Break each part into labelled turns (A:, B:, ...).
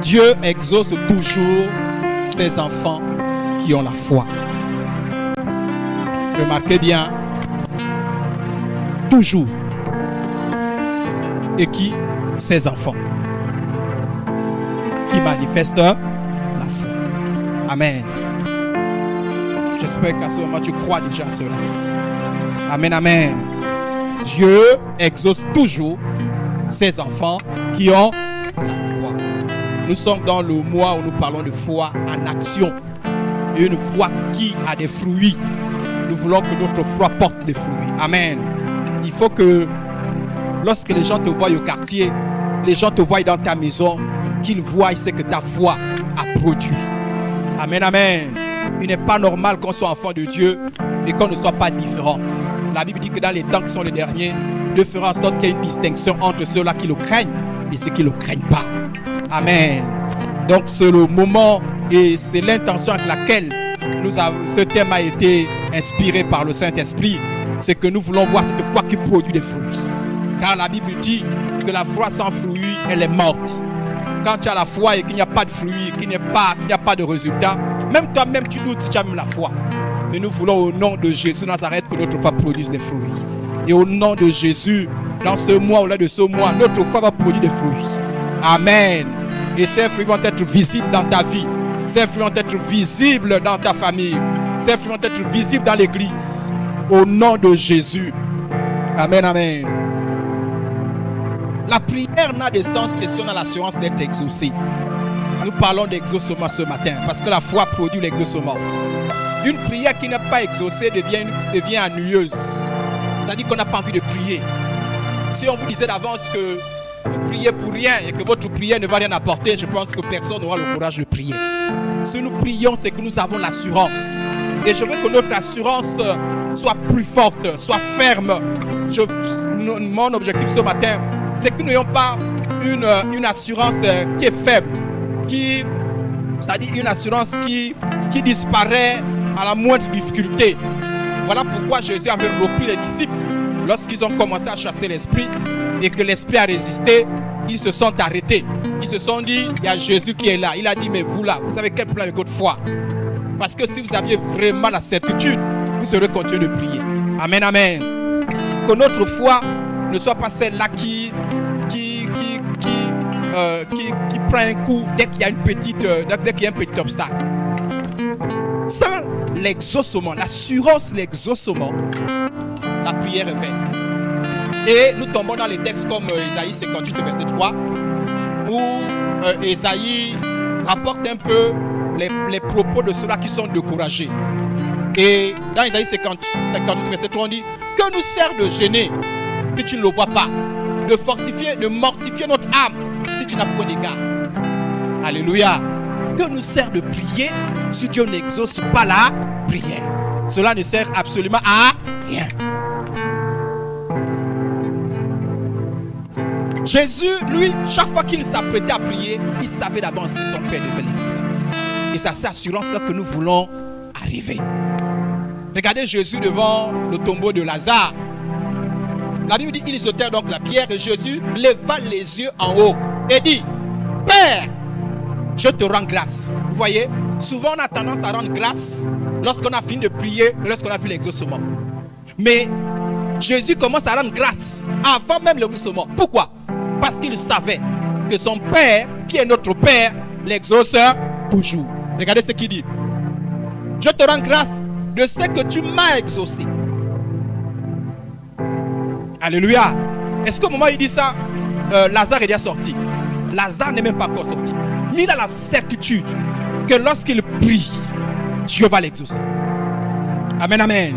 A: Dieu exauce toujours ses enfants qui ont la foi. Remarquez bien, toujours. Et qui? Ses enfants. Qui manifestent la foi. Amen. J'espère qu'à ce moment tu crois déjà à cela. Amen, amen. Dieu exauce toujours ses enfants qui ont la foi. Nous sommes dans le mois où nous parlons de foi en action. Et une foi qui a des fruits. Nous voulons que notre foi porte des fruits. Amen. Il faut que lorsque les gens te voient au quartier, les gens te voient dans ta maison, qu'ils voient ce que ta foi a produit. Amen, amen. Il n'est pas normal qu'on soit enfant de Dieu et qu'on ne soit pas différent. La Bible dit que dans les temps qui sont les derniers, Dieu fera en sorte qu'il y ait une distinction entre ceux-là qui le craignent et ceux qui ne le craignent pas. Amen. Donc c'est le moment et c'est l'intention avec laquelle ce thème a été inspiré par le Saint-Esprit. C'est que nous voulons voir cette foi qui produit des fruits. Car la Bible dit que la foi sans fruits, elle est morte. Quand tu as la foi et qu'il n'y a pas de fruits, qu'il n'y a pas de résultat, même toi-même tu doutes si tu as même la foi. Mais nous voulons au nom de Jésus Nazareth que notre foi produise des fruits. Et au nom de Jésus, dans ce mois, au-delà de ce mois, notre foi va produire des fruits. Amen. Et ces fruits vont être visibles dans ta vie. Ces fruits vont être visibles dans ta famille. Ces fruits vont être visibles dans l'église. Au nom de Jésus. Amen, amen. La prière n'a de sens que si on a l'assurance d'être exaucé. Nous parlons d'exaucement ce matin parce que la foi produit l'exaucement. Une prière qui n'est pas exaucée devient ennuyeuse. C'est-à-dire qu'on n'a pas envie de prier. Si on vous disait d'avance que vous priez pour rien et que votre prière ne va rien apporter, je pense que personne n'aura le courage de prier. Si nous prions, c'est que nous avons l'assurance. Et je veux que notre assurance soit plus forte, soit ferme. Mon objectif ce matin, c'est que nous n'ayons pas une assurance qui est faible, c'est-à-dire une assurance qui disparaît à la moindre difficulté. Voilà pourquoi Jésus avait repris les disciples lorsqu'ils ont commencé à chasser l'esprit et que l'esprit a résisté. Ils se sont arrêtés. Ils se sont dit, il y a Jésus qui est là. Il a dit, mais vous là, vous avez quel plan avec votre foi? Parce que si vous aviez vraiment la certitude, vous aurez continué de prier. Amen, amen. Que notre foi ne soit pas celle-là qui prend un coup dès qu'il y a un petit obstacle. Sans l'exaucement, l'assurance, l'exaucement, la prière est vaine. Et nous tombons dans les textes comme Ésaïe 58, verset 3, où Ésaïe rapporte un peu les propos de ceux-là qui sont découragés. Et dans Ésaïe 58, verset 3, on dit que nous sert de gêner si tu ne le vois pas, de mortifier notre âme si tu n'as point d'égard. Alléluia. Que nous sert de prier si Dieu n'exauce pas la prière? Cela ne sert absolument à rien. Jésus, lui, chaque fois qu'il s'apprêtait à prier, il savait d'avance que son Père devait l'exaucer. Et c'est à cette assurance-là que nous voulons arriver. Regardez Jésus devant le tombeau de Lazare. La Bible dit qu'il jetèrent donc la pierre et Jésus leva les yeux en haut et dit, Père, je te rends grâce. Vous voyez, souvent on a tendance à rendre grâce lorsqu'on a fini de prier et lorsqu'on a vu l'exaucement. Mais Jésus commence à rendre grâce avant même l'exaucement. Pourquoi? Parce qu'il savait que son Père, qui est notre Père, l'exauce toujours. Regardez ce qu'il dit. Je te rends grâce de ce que tu m'as exaucé. Alléluia. Est-ce qu'au moment où il dit ça, Lazare est déjà sorti? Lazare n'est même pas encore sorti. Mais il a la certitude que lorsqu'il prie, Dieu va l'exaucer. Amen, amen.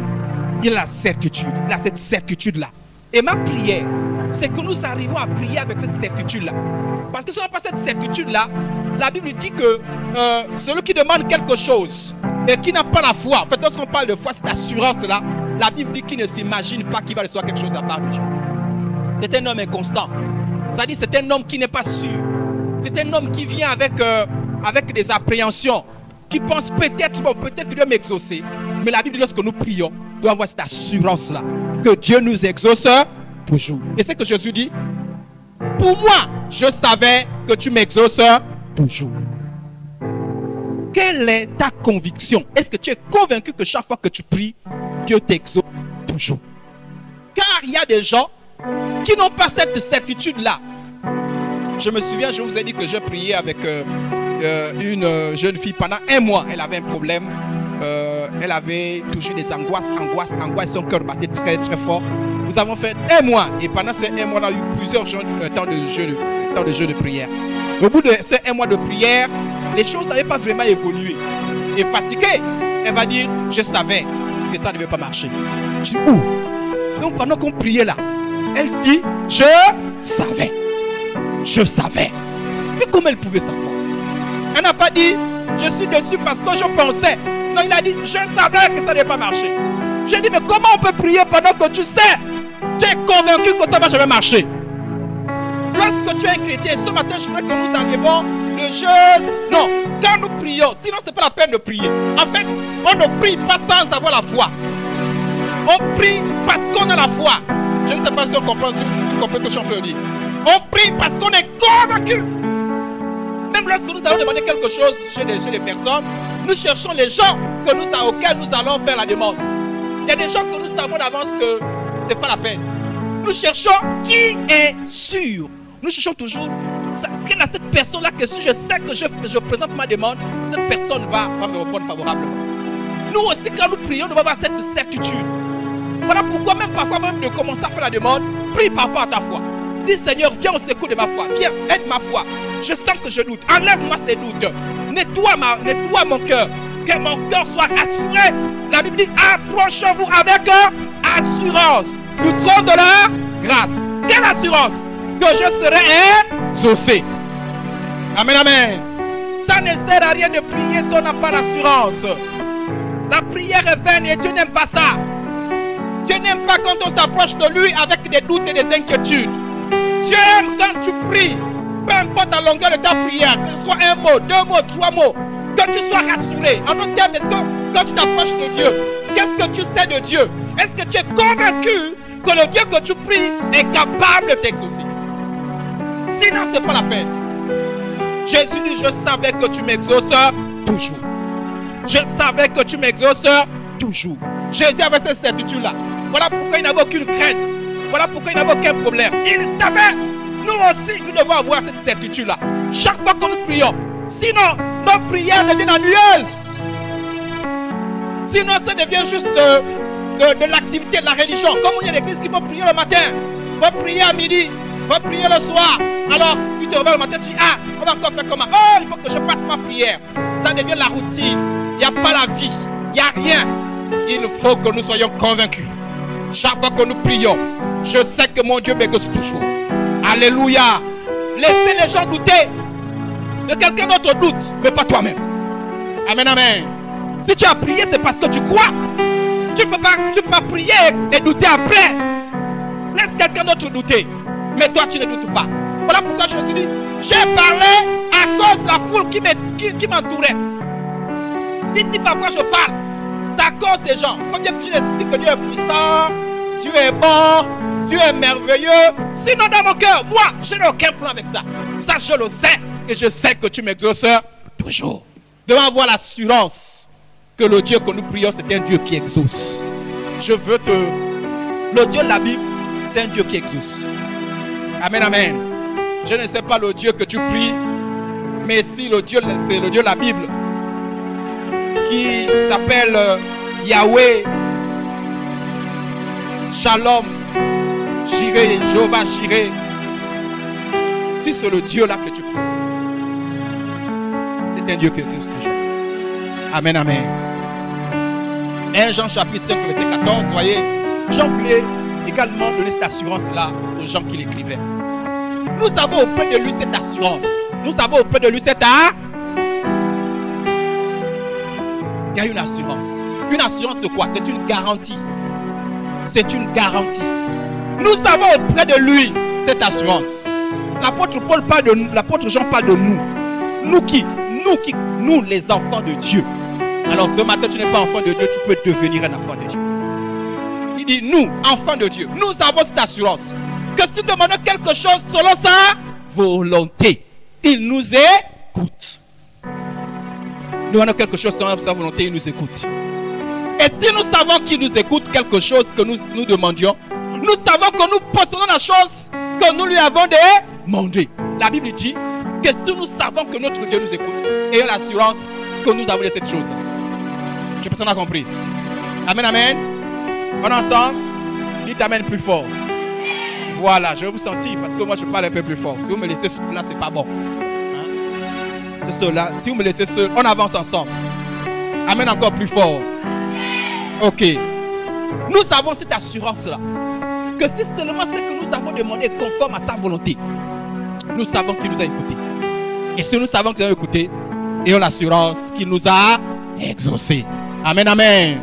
A: Il a la certitude. Il a cette certitude-là. Et ma prière, c'est que nous arrivons à prier avec cette certitude-là. Parce que si on n'a pas cette certitude-là, la Bible dit que celui qui demande quelque chose et qui n'a pas la foi, en fait, lorsqu'on parle de foi, cette assurance-là, la Bible dit qu'il ne s'imagine pas qu'il va recevoir quelque chose de la part de Dieu. C'est un homme inconstant. C'est-à-dire c'est un homme qui n'est pas sûr. C'est un homme qui vient avec des appréhensions, qui pense peut-être que Dieu m'exaucer. Mais la Bible dit lorsque nous prions, nous avons cette assurance-là, que Dieu nous exauce toujours. Et c'est que Jésus dit, pour moi, je savais que tu m'exauces toujours. Quelle est ta conviction? Est-ce que tu es convaincu que chaque fois que tu pries, Dieu t'exauce toujours? Car il y a des gens qui n'ont pas cette certitude-là. Je me souviens, je vous ai dit que j'ai prié avec une jeune fille pendant 1 mois. Elle avait un problème. Elle avait touché des angoisses. Son cœur battait très très fort. Nous avons fait 1 mois. Et pendant ces 1 mois, on a eu plusieurs temps de jeu de prière. Au bout de ces 1 mois de prière, les choses n'avaient pas vraiment évolué. Et fatiguée, elle va dire, je savais que ça ne devait pas marcher. Je dis, où? Donc pendant qu'on priait là, elle dit, je savais. Je savais. Mais comment elle pouvait savoir? Elle n'a pas dit, je suis dessus parce que je pensais. Non, il a dit, je savais que ça ne devait pas marcher. J'ai dit, mais comment on peut prier pendant que tu sais? Tu es convaincu que ça ne va jamais marcher. Lorsque tu es un chrétien, ce matin, je voudrais que nous arrivons de choses. Non, quand nous prions, sinon ce n'est pas la peine de prier. En fait, on ne prie pas sans avoir la foi. On prie parce qu'on a la foi. Je ne sais pas si on comprend ce que je suis en train de dire. On prie parce qu'on est convaincu. Même lorsque nous allons demander quelque chose chez les personnes, nous cherchons les gens auxquels nous allons faire la demande. Il y a des gens que nous savons d'avance que ce n'est pas la peine. Nous cherchons qui est sûr. Nous cherchons toujours. Est-ce qu'il y a cette personne-là que si je sais que je présente ma demande, cette personne va me répondre favorablement. Nous aussi, quand nous prions, nous devons avoir cette certitude. Voilà pourquoi même parfois, même de commencer à faire la demande, prie par rapport à ta foi. Dis Seigneur, viens au secours de ma foi. Viens, aide ma foi. Je sens que je doute. Enlève-moi ces doutes. Nettoie mon cœur. Que mon cœur soit rassuré. La Bible dit, approchez-vous avec assurance du trône de la grâce. Quelle assurance? Que je serai exaucé. Amen, amen. Ça ne sert à rien de prier si on n'a pas l'assurance. La prière est vaine et Dieu n'aime pas ça. Dieu n'aime pas quand on s'approche de lui avec des doutes et des inquiétudes. Dieu aime quand tu pries, peu importe la longueur de ta prière, que ce soit 1 mot, 2 mots, 3 mots, que tu sois rassuré. En d'autres termes, est-ce que quand tu t'approches de Dieu, qu'est-ce que tu sais de Dieu? Est-ce que tu es convaincu que le Dieu que tu pries est capable de t'exaucer? Sinon, ce n'est pas la peine. Jésus dit, je savais que tu m'exauces toujours. Je savais que tu m'exauces toujours. Jésus avait cette certitude-là. Voilà pourquoi il n'avait aucune crainte. Voilà pourquoi il n'avait aucun problème. Il savait. Nous aussi, nous devons avoir cette certitude-là. Chaque fois que nous prions. Sinon, nos prières deviennent ennuyeuses. Sinon, ça devient juste de l'activité de la religion. Comme il y a des églises qui vont prier le matin, vont prier à midi, vont prier le soir. Alors, tu te réveilles le matin, tu dis, on va encore faire comment? Oh, il faut que je fasse ma prière. Ça devient la routine. Il n'y a pas la vie. Il n'y a rien. Il faut que nous soyons convaincus. Chaque fois que nous prions, je sais que mon Dieu m'exauce toujours. Alléluia. Laissez les gens douter. De quelqu'un d'autre doute, mais pas toi-même. Amen, amen. Si tu as prié, c'est parce que tu crois. Tu peux pas prier et douter après. Laisse quelqu'un d'autre douter. Mais toi, tu ne doutes pas. Voilà pourquoi je me suis dit, j'ai parlé à cause de la foule qui m'entourait. Ici, parfois, je parle. C'est à cause des gens. Il faut bien que je leur explique que Dieu est puissant, Dieu est bon, Dieu est merveilleux. Sinon, dans mon cœur, moi, je n'ai aucun plan avec ça. Ça, je le sais. Et je sais que tu m'exauces toujours. Nous devons avoir l'assurance que le Dieu que nous prions, c'est un Dieu qui exauce. Je veux que le Dieu de la Bible, c'est un Dieu qui exauce. Amen, amen. Je ne sais pas le Dieu que tu pries, mais si le Dieu, c'est le Dieu de la Bible, qui s'appelle Yahweh, Shalom, Jireh, Jéhovah Jireh. Si c'est le Dieu là que tu pries, c'est un Dieu qui existe toujours. Amen, amen. 1 Jean chapitre 5, verset 14, voyez, Jean voulait également donner cette assurance-là aux gens qui l'écrivaient. Nous avons auprès de lui cette assurance. Nous avons auprès de lui cette Il y a une assurance. Une assurance c'est quoi? C'est une garantie. C'est une garantie. Nous avons auprès de lui cette assurance. L'apôtre Paul parle de nous, l'apôtre Jean parle de nous. Nous qui? Nous les enfants de Dieu. Alors ce matin tu n'es pas enfant de Dieu, tu peux devenir un enfant de Dieu. Il dit nous, enfants de Dieu, nous avons cette assurance que si nous demandons quelque chose selon sa volonté, il nous est écoute. Nous avons quelque chose selon sa volonté, il nous écoute. Et si nous savons qu'il nous écoute quelque chose que nous demandions, nous savons que nous possédons la chose que nous lui avons demandé. La Bible dit que si nous savons que notre Dieu nous écoute, ayons l'assurance que nous avons de cette chose. Je pense qu'on a compris. Amen, amen. On est ensemble. Dites amen plus fort. Voilà, je vais vous sentir parce que moi je parle un peu plus fort. Si vous me laissez seul, là, c'est pas bon. Hein? C'est seul là. Si vous me laissez seul, on avance ensemble. Amen encore plus fort. Ok. Nous avons cette assurance-là. Que si seulement ce que nous avons demandé est conforme à sa volonté, nous savons qu'il nous a écoutés. Et si nous savons qu'il nous a écoutés, ayons l'assurance qu'il nous a exaucés. Amen, amen.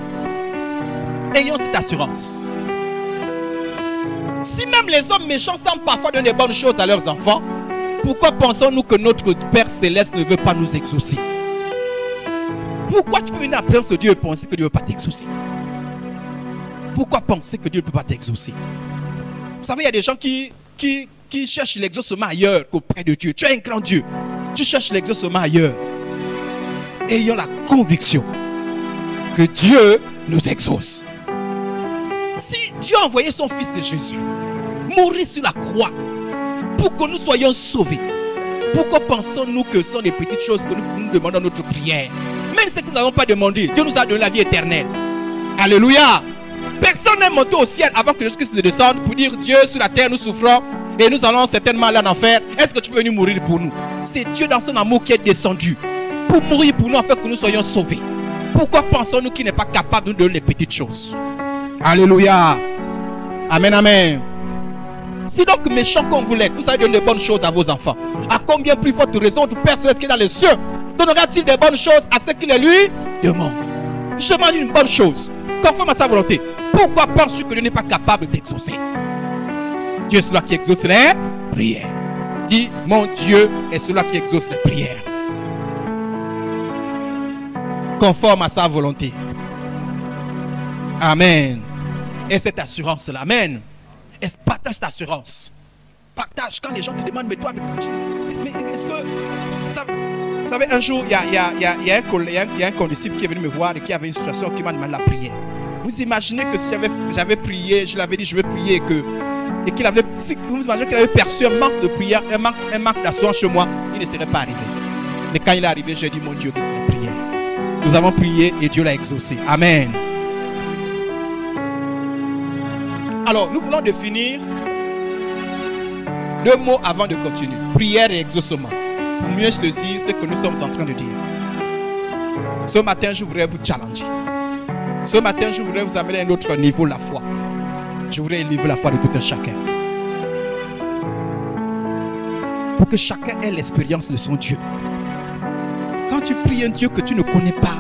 A: Ayons cette assurance. Si même les hommes méchants semblent parfois donner des bonnes choses à leurs enfants, pourquoi pensons-nous que notre Père Céleste ne veut pas nous exaucer? Pourquoi tu peux venir à la présence de Dieu et penser que Dieu ne veut pas t'exaucer? Pourquoi penser que Dieu ne peut pas t'exaucer? Vous savez, il y a des gens qui cherchent l'exaucement ailleurs qu'auprès de Dieu. Tu es un grand Dieu. Tu cherches l'exaucement ailleurs. Ayons la conviction que Dieu nous exauce. Si Dieu a envoyé son Fils Jésus mourir sur la croix pour que nous soyons sauvés, pourquoi pensons-nous que ce sont des petites choses que nous demandons dans notre prière? Même ce que nous n'avons pas demandé, Dieu nous a donné la vie éternelle. Alléluia. Personne n'est monté au ciel avant que Jésus-Christ ne descende pour dire Dieu, sur la terre nous souffrons et nous allons certainement aller en enfer. Est-ce que tu peux venir mourir pour nous? C'est Dieu dans son amour qui est descendu pour mourir pour nous afin que nous soyons sauvés. Pourquoi pensons-nous qu'il n'est pas capable de nous donner les petites choses? Alléluia. Amen, amen. Si donc méchant comme vous l'êtes, vous savez donner de bonnes choses à vos enfants, à combien plus forte raison du Père Céleste qui est dans les cieux donnera-t-il des bonnes choses à ceux qui les lui demandent? Je demande une bonne chose conforme à sa volonté. Pourquoi penses-tu que Dieu n'est pas capable d'exaucer? Dieu est celui qui exauce les prières. Dis, mon Dieu est celui qui exauce les prières. Conforme à sa volonté. Amen. Et cette assurance-là, amen. Et partage cette assurance. Partage quand les gens te demandent, mais toi, mais est-ce que... Vous savez, un jour, il y a un condisciple qui est venu me voir et qui avait une situation qui m'a demandé la prière. Vous imaginez que si j'avais prié, je l'avais dit, je vais prier, et qu'il avait, si vous imaginez qu'il avait perçu un manque de prière, un manque d'assurance chez moi, il ne serait pas arrivé. Mais quand il est arrivé, j'ai dit, mon Dieu, que c'est la prière. Nous avons prié et Dieu l'a exaucé. Amen. Alors, nous voulons définir 2 mots avant de continuer. Prière et exaucement. Pour mieux saisir ce que nous sommes en train de dire. Ce matin, je voudrais vous challenger. Ce matin, je voudrais vous amener à un autre niveau, la foi. Je voudrais élever la foi de tout un chacun. Pour que chacun ait l'expérience de son Dieu. Quand tu pries un Dieu que tu ne connais pas,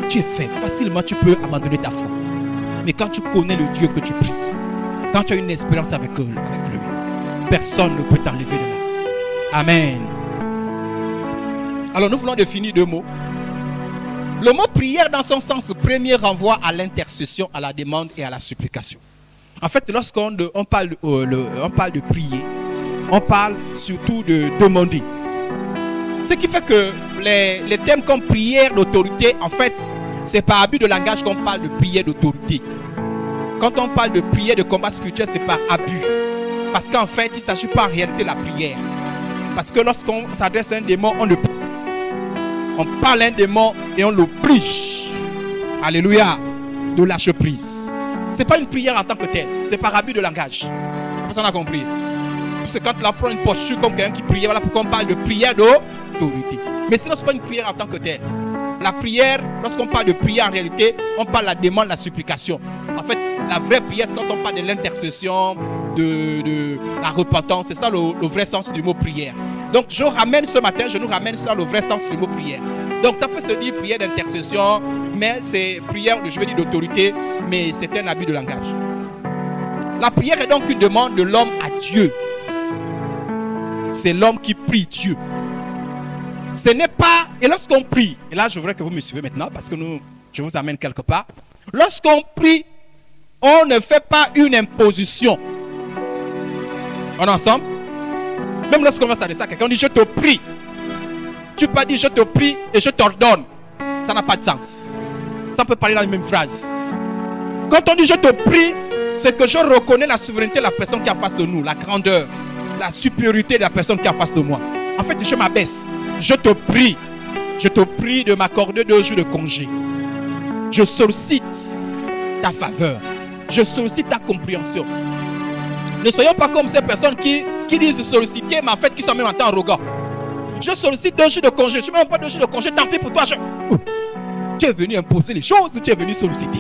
A: tu es faible. Facilement, tu peux abandonner ta foi. Mais quand tu connais le Dieu que tu pries, quand tu as une expérience avec lui, personne ne peut t'enlever de là. Amen. Alors nous voulons définir 2 mots. Le mot prière dans son sens premier renvoie à l'intercession, à la demande et à la supplication. En fait, lorsqu'on parle de prier, on parle surtout de demander. Ce qui fait que les thèmes comme prière d'autorité, en fait, c'est par abus de langage qu'on parle de prière d'autorité. Quand on parle de prière de combat spirituel, c'est par abus. Parce qu'en fait, il ne s'agit pas en réalité de la prière. Parce que lorsqu'on s'adresse à un démon, on parle à un démon et on l'oblige, alléluia, de lâcher prise. Ce n'est pas une prière en tant que telle, c'est par abus de langage. Personne n'a compris. C'est quand on prend une posture comme quelqu'un qui prie, voilà pourquoi on parle de prière d'autorité. Mais sinon, ce n'est pas une prière en tant que telle. La prière, lorsqu'on parle de prière en réalité, on parle de la demande, de la supplication. En fait, la vraie prière, c'est quand on parle de l'intercession, de la repentance. C'est ça le vrai sens du mot prière. Donc, je nous ramène sur le vrai sens du mot prière. Donc, ça peut se dire prière d'intercession, mais c'est prière, je vais dire d'autorité, mais c'est un abus de langage. La prière est donc une demande de l'homme à Dieu. C'est l'homme qui prie Dieu. Ce n'est pas... Et lorsqu'on prie, et là je voudrais que vous me suivez maintenant parce que je vous amène quelque part. Lorsqu'on prie, on ne fait pas une imposition. On est ensemble? Même lorsqu'on va s'adresser à quelqu'un, on dit je te prie. Tu peux pas dire je te prie et je t'ordonne. Ça n'a pas de sens. Ça peut parler dans les mêmes phrases. Quand on dit je te prie, c'est que je reconnais la souveraineté de la personne qui est en face de nous, la grandeur, la supériorité de la personne qui est en face de moi. En fait, je m'abaisse. Je te prie de m'accorder 2 jours de congé. Je sollicite ta faveur. Je sollicite ta compréhension. Ne soyons pas comme ces personnes qui disent de solliciter, mais en fait qui sont même en temps arrogants. Je sollicite 2 jours de congé. Je ne veux pas 2 jours de congé, tant pis pour toi. Tu es venu imposer les choses ou tu es venu solliciter?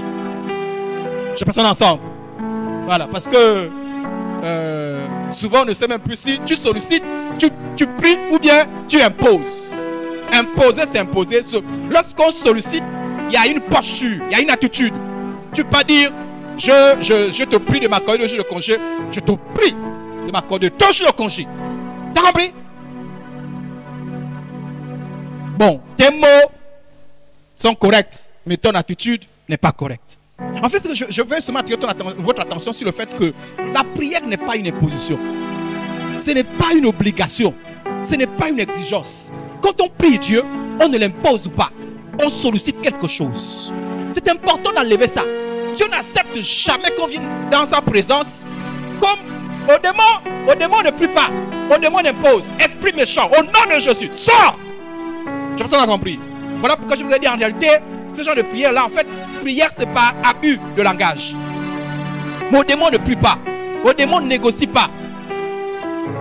A: Je passe ensemble. Voilà, parce que souvent on ne sait même plus si tu sollicites, tu pries ou bien tu imposes. Imposer, c'est imposer. Lorsqu'on sollicite, il y a une posture, il y a une attitude. Tu ne peux pas dire je te prie de m'accorder 2 jours de congé. Je te prie de m'accorder 2 jours de congé. T'as compris? Bon, tes mots sont corrects, mais ton attitude n'est pas correcte. En fait, je veux seulement attirer votre attention sur le fait que la prière n'est pas une imposition. Ce n'est pas une obligation. Ce n'est pas une exigence. Quand on prie Dieu, on ne l'impose pas. On sollicite quelque chose. C'est important d'enlever ça. Dieu n'accepte jamais qu'on vienne dans sa présence comme au démon ne prie pas. Au démon impose. Esprit méchant, au nom de Jésus, sors! Je pense qu'on a compris. Voilà pourquoi je vous ai dit en réalité, ce genre de prière-là, en fait, prière, c'est pas abus de langage. Mais au démon ne prie pas. Au démon ne négocie pas.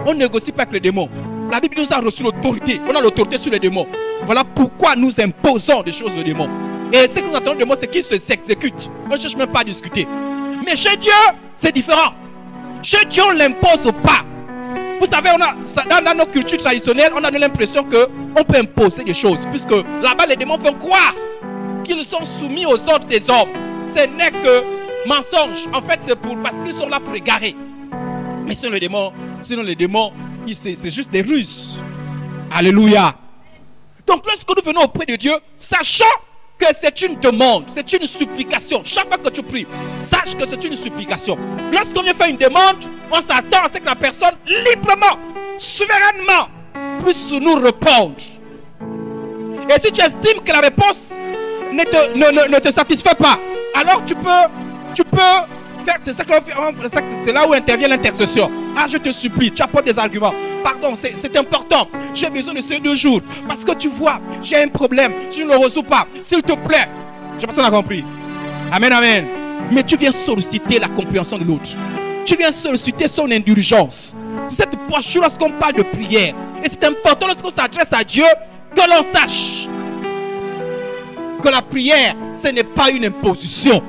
A: On ne négocie pas avec les démons. La Bible nous a reçu l'autorité. On a l'autorité sur les démons. Voilà pourquoi nous imposons des choses aux démons. Et ce que nous attendons des démons, c'est qu'ils s'exécutent. On ne cherche même pas à discuter. Mais chez Dieu, c'est différent. Chez Dieu, on ne l'impose pas. Vous savez, dans nos cultures traditionnelles, on a l'impression qu'on peut imposer des choses. Puisque là-bas, les démons font croire qu'ils sont soumis aux ordres des hommes. Ce n'est que mensonge. En fait, c'est parce qu'ils sont là pour égarer. Mais sinon les démons, c'est juste des ruses. Alléluia. Donc lorsque nous venons auprès de Dieu, sachant que c'est une demande, c'est une supplication. Chaque fois que tu pries, sache que c'est une supplication. Lorsqu'on vient faire une demande, on s'attend à ce que la personne librement, souverainement, puisse nous répondre. Et si tu estimes que la réponse ne te satisfait pas, alors tu peux faire, c'est là où intervient l'intercession. Ah, je te supplie, tu apportes des arguments. Pardon, c'est important. J'ai besoin de ces 2 jours. Parce que tu vois, j'ai un problème. Je ne le résous pas. S'il te plaît. Je pense qu'on a compris. Amen, amen. Mais tu viens solliciter la compréhension de l'autre. Tu viens solliciter son indulgence. C'est cette posture lorsqu'on parle de prière. Et c'est important lorsqu'on s'adresse à Dieu que l'on sache que la prière, ce n'est pas une imposition.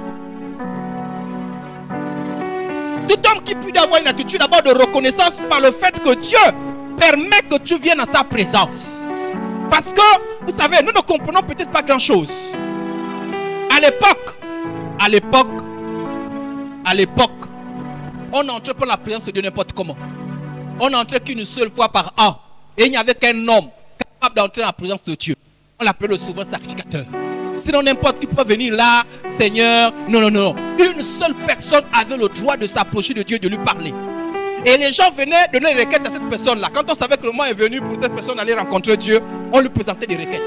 A: Tout homme qui prie d'avoir une attitude d'abord de reconnaissance par le fait que Dieu permet que tu viennes à sa présence. Parce que, vous savez, nous ne comprenons peut-être pas grand-chose. À l'époque, on n'entrait pas dans la présence de Dieu n'importe comment. On n'entrait qu'une seule fois par an. Et il n'y avait qu'un homme capable d'entrer dans la présence de Dieu. On l'appelait le souverain sacrificateur. Sinon n'importe qui peut venir là, Seigneur. Non. Une seule personne avait le droit de s'approcher de Dieu, de lui parler. Et les gens venaient donner des requêtes à cette personne-là. Quand on savait que le moment est venu pour cette personne aller rencontrer Dieu, on lui présentait des requêtes.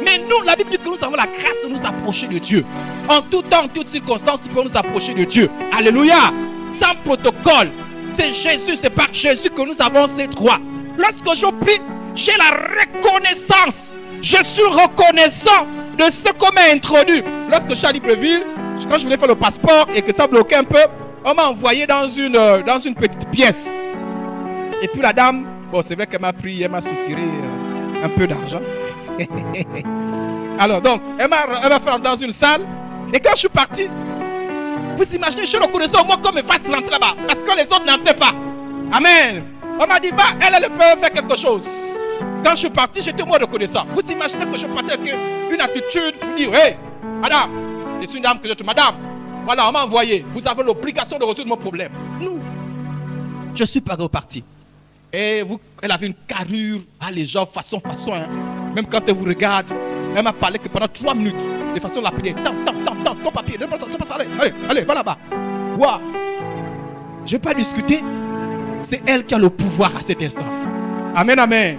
A: Mais nous, la Bible dit que nous avons la grâce de nous approcher de Dieu. En tout temps, en toutes circonstances, nous pouvons nous approcher de Dieu. Alléluia. Sans protocole. C'est Jésus, c'est par Jésus que nous avons ces droits. Lorsque je prie, j'ai la reconnaissance. Je suis reconnaissant de ce qu'on m'a introduit. Lorsque je suis à Libreville, quand je voulais faire le passeport et que ça bloquait un peu, on m'a envoyé dans une petite pièce. Et puis la dame, bon, c'est vrai qu'elle m'a pris, elle m'a soutiré un peu d'argent. Alors donc, elle m'a fait dans une salle. Et quand je suis parti, vous imaginez, je suis reconnaissant au moins qu'on me fasse rentrer là-bas. Parce que les autres n'entraient pas. Amen. On m'a dit, va, elle peut faire quelque chose. Quand je suis parti, j'étais moins reconnaissant. Vous imaginez que je partais avec une attitude pour dire, hey, madame, je suis une dame que je te... Madame, voilà, on m'a envoyé. Vous avez l'obligation de résoudre mon problème. Non. Je suis pas reparti. Et vous, elle avait une carrure, les gens, façon, hein. Même quand elle vous regarde, elle m'a parlé que pendant 3 minutes, de façon lapide, ton papier, allez, va là-bas. Wow. Je n'ai pas discuté. C'est elle qui a le pouvoir à cet instant. Amen, amen.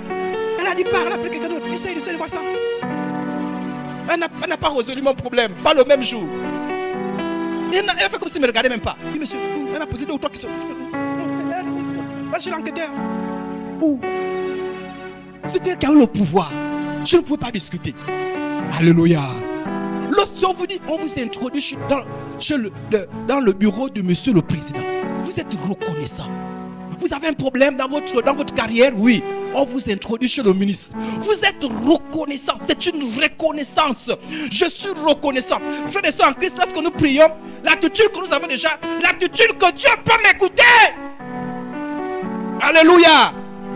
A: Elle a dit, parle, appelez quelqu'un d'autre. Essaye de voir ça. Elle n'a pas résolu mon problème, pas le même jour. Elle a fait comme s'il ne me regardait même pas. Il dit, monsieur, elle a posé 2 ou 3 questions. Va chez l'enquêteur. Où? C'est elle qui a eu le pouvoir. Je ne pouvais pas discuter. Alléluia. Lorsqu'on vous dit, on vous introduit dans le bureau de monsieur le président, vous êtes reconnaissant. Vous avez un problème dans votre carrière, oui. On vous introduit chez le ministre. Vous êtes reconnaissant. C'est une reconnaissance. Je suis reconnaissant. Frères et sœurs en Christ, lorsque nous prions, l'attitude que nous avons déjà, l'attitude que Dieu peut m'écouter. Alléluia.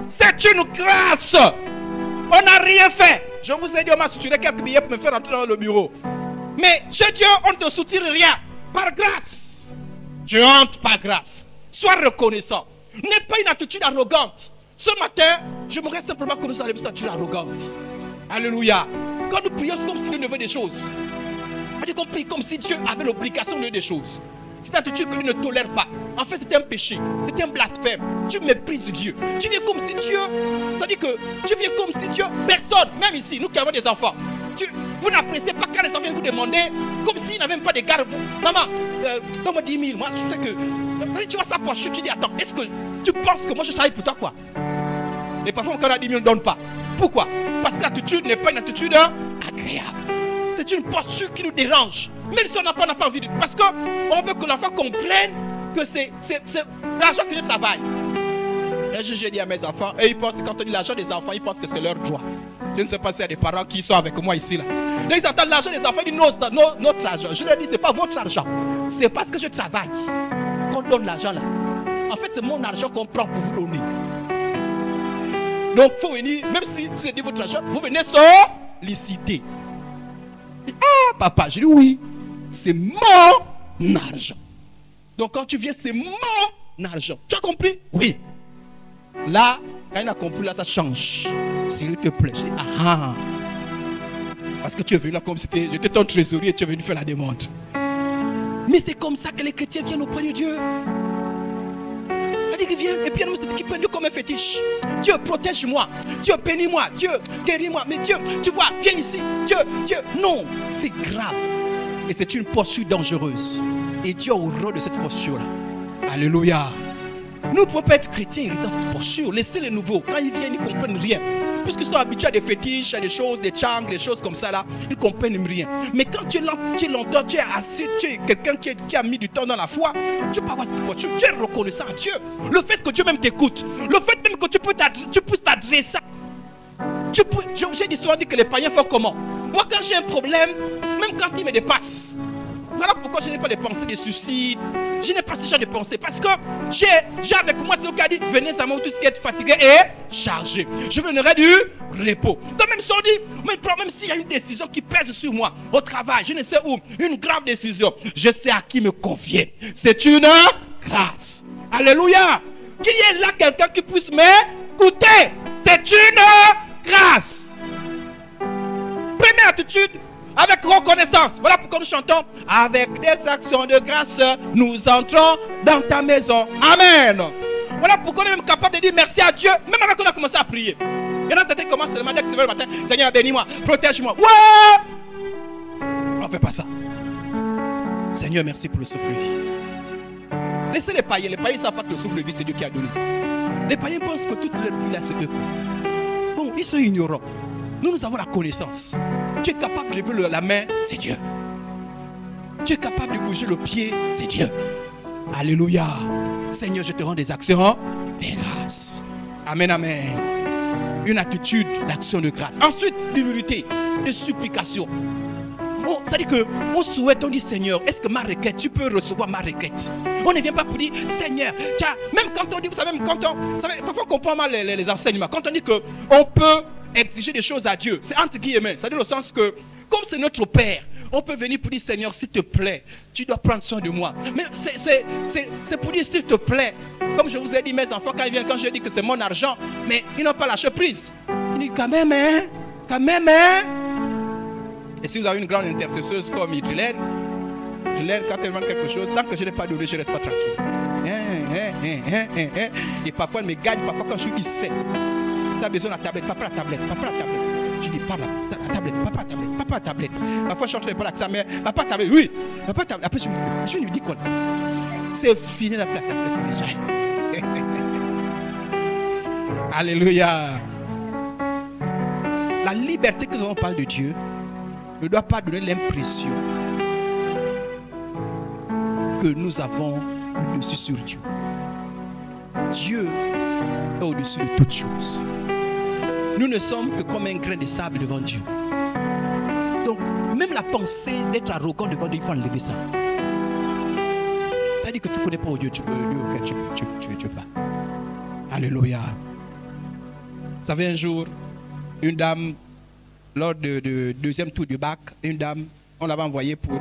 A: C'est une grâce. On n'a rien fait. Je vous ai dit, on m'a soutiré quelques billets pour me faire entrer dans le bureau. Mais chez Dieu, on ne te soutire rien. Par grâce. Tu entres par grâce. Sois reconnaissant. N'aie pas une attitude arrogante. Ce matin, j'aimerais simplement que nous enlevions cette attitude arrogante. Alléluia. Quand nous prions, c'est comme si Dieu ne veut des choses. C'est-à-dire qu'on prie comme si Dieu avait l'obligation de donner des choses. C'est une attitude que Dieu ne tolère pas. En fait, c'est un péché. C'est un blasphème. Tu méprises Dieu. Tu viens comme si Dieu... C'est-à-dire que tu viens comme si Dieu... Personne, même ici, nous qui avons des enfants. Vous n'appréciez pas quand les enfants viennent vous demander, comme s'ils n'avaient même pas de garde. Maman, donne-moi 10 000. Moi, je sais que... Tu vois ça pour tu dis, attends, est-ce que tu penses que moi je travaille pour toi quoi? Et parfois, quand on a 10 000, on ne donne pas. Pourquoi? Parce que l'attitude n'est pas une attitude agréable. C'est une posture qui nous dérange. Même si on n'a pas envie de... Parce qu'on veut que l'enfant comprenne que c'est l'argent qui nous travaille. Un jour, j'ai dit à mes enfants, et ils pensent que quand on dit l'argent des enfants, ils pensent que c'est leur droit. Je ne sais pas s'il y a des parents qui sont avec moi ici. Là. Dès qu'ils entendent l'argent des enfants, ils disent notre argent. Je leur dis, ce n'est pas votre argent. C'est parce que je travaille qu'on donne l'argent là. En fait, c'est mon argent qu'on prend pour vous donner. Donc, il faut venir, même si c'est de votre argent, vous venez solliciter. Ah, papa, je dis oui, c'est mon argent. Donc, quand tu viens, c'est mon argent. Tu as compris? Oui. Là, quand il a compris, là, ça change. S'il te plaît, je dis, ah. Parce que tu es venu là comme si j'étais ton trésorier et tu es venu faire la demande. Mais c'est comme ça que les chrétiens viennent auprès de Dieu. Il vient et puis qui prend Dieu comme un fétiche. Dieu, protège-moi. Dieu, bénis-moi. Dieu, guéris-moi. Mais Dieu, tu vois, viens ici. Dieu. Non, c'est grave. Et c'est une posture dangereuse. Et Dieu a horreur de cette posture-là. Alléluia. Nous ne pouvons pas être chrétiens et rester dans cette posture. Laissez les nouveaux. Quand ils viennent, ils ne comprennent rien. Puisqu'ils sont habitués à des fétiches, à des choses, des chants, des choses comme ça là, ils ne comprennent rien. Mais quand tu es longtemps, tu es assis, tu es quelqu'un qui a mis du temps dans la foi, tu peux avoir cette posture. Tu es reconnaissant à Dieu. Le fait que Dieu même t'écoute, le fait même que tu puisses t'adresser. J'ai dit souvent que les païens font comment? Moi, quand j'ai un problème, même quand ils me dépassent, voilà pourquoi je n'ai pas de pensées de suicide. Je n'ai pas ce genre de pensée. Parce que j'ai avec moi ce qui a dit, venez à moi tous qui êtes fatigués et chargés. Je vous donnerai du repos. Donc même si on dit, même s'il y a une décision qui pèse sur moi, au travail, je ne sais où, une grave décision, je sais à qui me confier. C'est une grâce. Alléluia. Qu'il y ait là quelqu'un qui puisse m'écouter. C'est une grâce. Première attitude, avec reconnaissance. Voilà pourquoi nous chantons. Avec des actions de grâce, nous entrons dans ta maison. Amen. Voilà pourquoi on est même capable de dire merci à Dieu, même avant qu'on a commencé à prier. Il y en a certains qui commencent seulement dès que c'est le matin. Seigneur, bénis-moi, protège-moi. Ouais! On ne fait pas ça. Seigneur, merci pour le souffle de vie. Laissez les païens. Les païens ne savent pas que le souffle de vie, c'est Dieu qui a donné. Les païens pensent que toute leur vie là, c'est eux. Bon, ils sont ignorants. Nous avons la connaissance. Tu es capable de lever la main, c'est Dieu. Tu es capable de bouger le pied, c'est Dieu. Alléluia. Seigneur, je te rends des actions de grâce. Amen, amen. Une attitude d'action de grâce. Ensuite, l'humilité, de supplication. Bon, ça dit que on souhaite, on dit Seigneur, est-ce que ma requête, tu peux recevoir ma requête? On ne vient pas pour dire Seigneur, tiens, même quand on dit, vous savez, parfois on comprend mal les enseignements. Quand on dit qu'on peut exiger des choses à Dieu, c'est entre guillemets, c'est-à-dire au sens que, comme c'est notre Père, on peut venir pour dire Seigneur, s'il te plaît, tu dois prendre soin de moi. Mais c'est pour dire s'il te plaît. Comme je vous ai dit, mes enfants, quand ils viennent, quand je dis que c'est mon argent, mais ils n'ont pas lâché prise. Ils disent quand même, hein. Et si vous avez une grande intercesseuse comme Idrilène, quand elle demande quelque chose, tant que je n'ai pas donné, je ne reste pas tranquille. Et parfois elle me gagne, parfois quand je suis distrait. Ça a besoin de la tablette, papa la tablette. Je dis, papa, tablette, papa, tablette, papa, tablette. Parfois, je cherche les parole avec sa mère, papa, tablette, oui, papa, tablette. Après, je lui dis quoi? C'est fini la tablette déjà. Alléluia. La liberté que nous avons parlé de Dieu ne doit pas donner l'impression que nous avons le dessus sur Dieu. Dieu est au-dessus de toutes choses. Nous ne sommes que comme un grain de sable devant Dieu. Donc, même la pensée d'être arrogant devant Dieu, il faut enlever ça. Ça veut dire que tu ne connais pas Dieu, tu pas. Alléluia. Vous savez, un jour, une dame, lors du deuxième tour du bac, une dame, on l'avait envoyée pour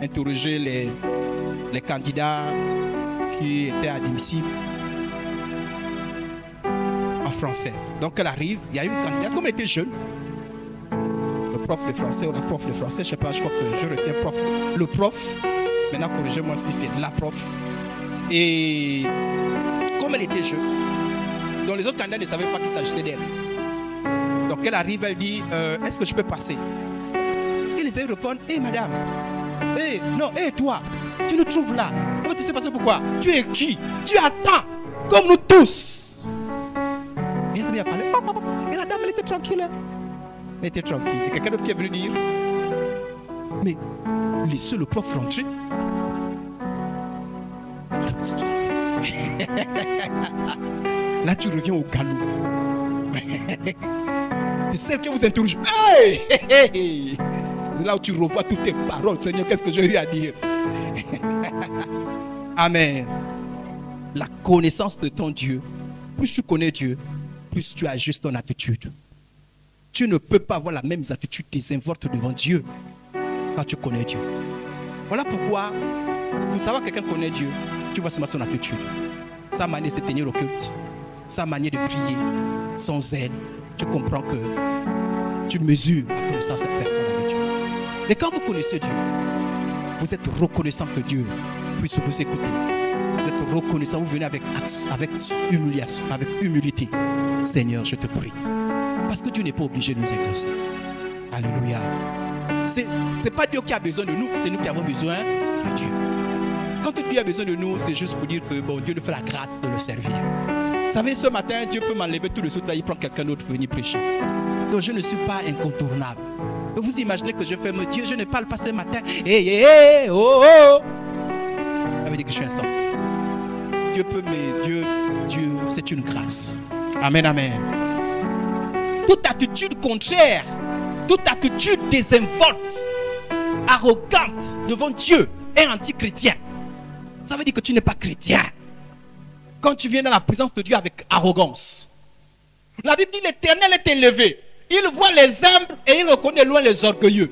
A: interroger les candidats qui étaient admissibles en français. Donc elle arrive, il y a une candidate, comme elle était jeune, le prof de français ou la prof de français, je ne sais pas, je crois que je retiens prof. Le prof, maintenant corrigez-moi si c'est la prof. Et comme elle était jeune, donc les autres candidats ne savaient pas qu'il s'agissait d'elle. Donc elle arrive, elle dit, est-ce que je peux passer? Et les élèves répondent, hé madame, hé, non, hé toi, tu nous trouves là. Comment tu sais passer pourquoi? Tu es qui? Tu attends, comme nous tous. Et elle a parlé, et la dame, elle était tranquille. Elle était tranquille. Et quelqu'un d'autre qui est venu dire, mais laissez le prof rentrer. Là, tu reviens au galop. C'est celle qui vous interroge. Hey, hey, hey. C'est là où tu revois toutes tes paroles. Seigneur, qu'est-ce que j'ai eu à dire? Amen. La connaissance de ton Dieu. Plus tu connais Dieu, plus tu ajustes ton attitude. Tu ne peux pas avoir la même attitude désinvolte devant Dieu quand tu connais Dieu. Voilà pourquoi, pour savoir que quelqu'un connaît Dieu, tu vois seulement son attitude. Sa manière de se tenir au culte, sa manière de prier, son zèle. Tu comprends que tu mesures la connaissance de cette personne avec Dieu. Et quand vous connaissez Dieu, vous êtes reconnaissant que Dieu puisse vous écouter. Vous êtes reconnaissant, vous venez avec humiliation, avec humilité. Seigneur, je te prie. Parce que Dieu n'est pas obligé de nous exaucer. Alléluia. C'est pas Dieu qui a besoin de nous, c'est nous qui avons besoin de Dieu. Quand Dieu a besoin de nous, c'est juste pour dire que bon, Dieu nous fait la grâce de le servir. Vous savez, ce matin, Dieu peut m'enlever tout de suite, là, il prend quelqu'un d'autre pour venir prêcher. Donc je ne suis pas incontournable. Vous imaginez que je fais, mon Dieu, je ne parle pas ce matin. Hey, hey, hey, oh, oh. Ça veut dire que je suis insensé. Dieu peut, mais Dieu, c'est une grâce. Amen, amen. Toute attitude contraire, toute attitude désinvolte, arrogante devant Dieu est anti-chrétien. Ça veut dire que tu n'es pas chrétien. Quand tu viens dans la présence de Dieu avec arrogance. La Bible dit l'Éternel est élevé. Il voit les humbles et il reconnaît loin les orgueilleux.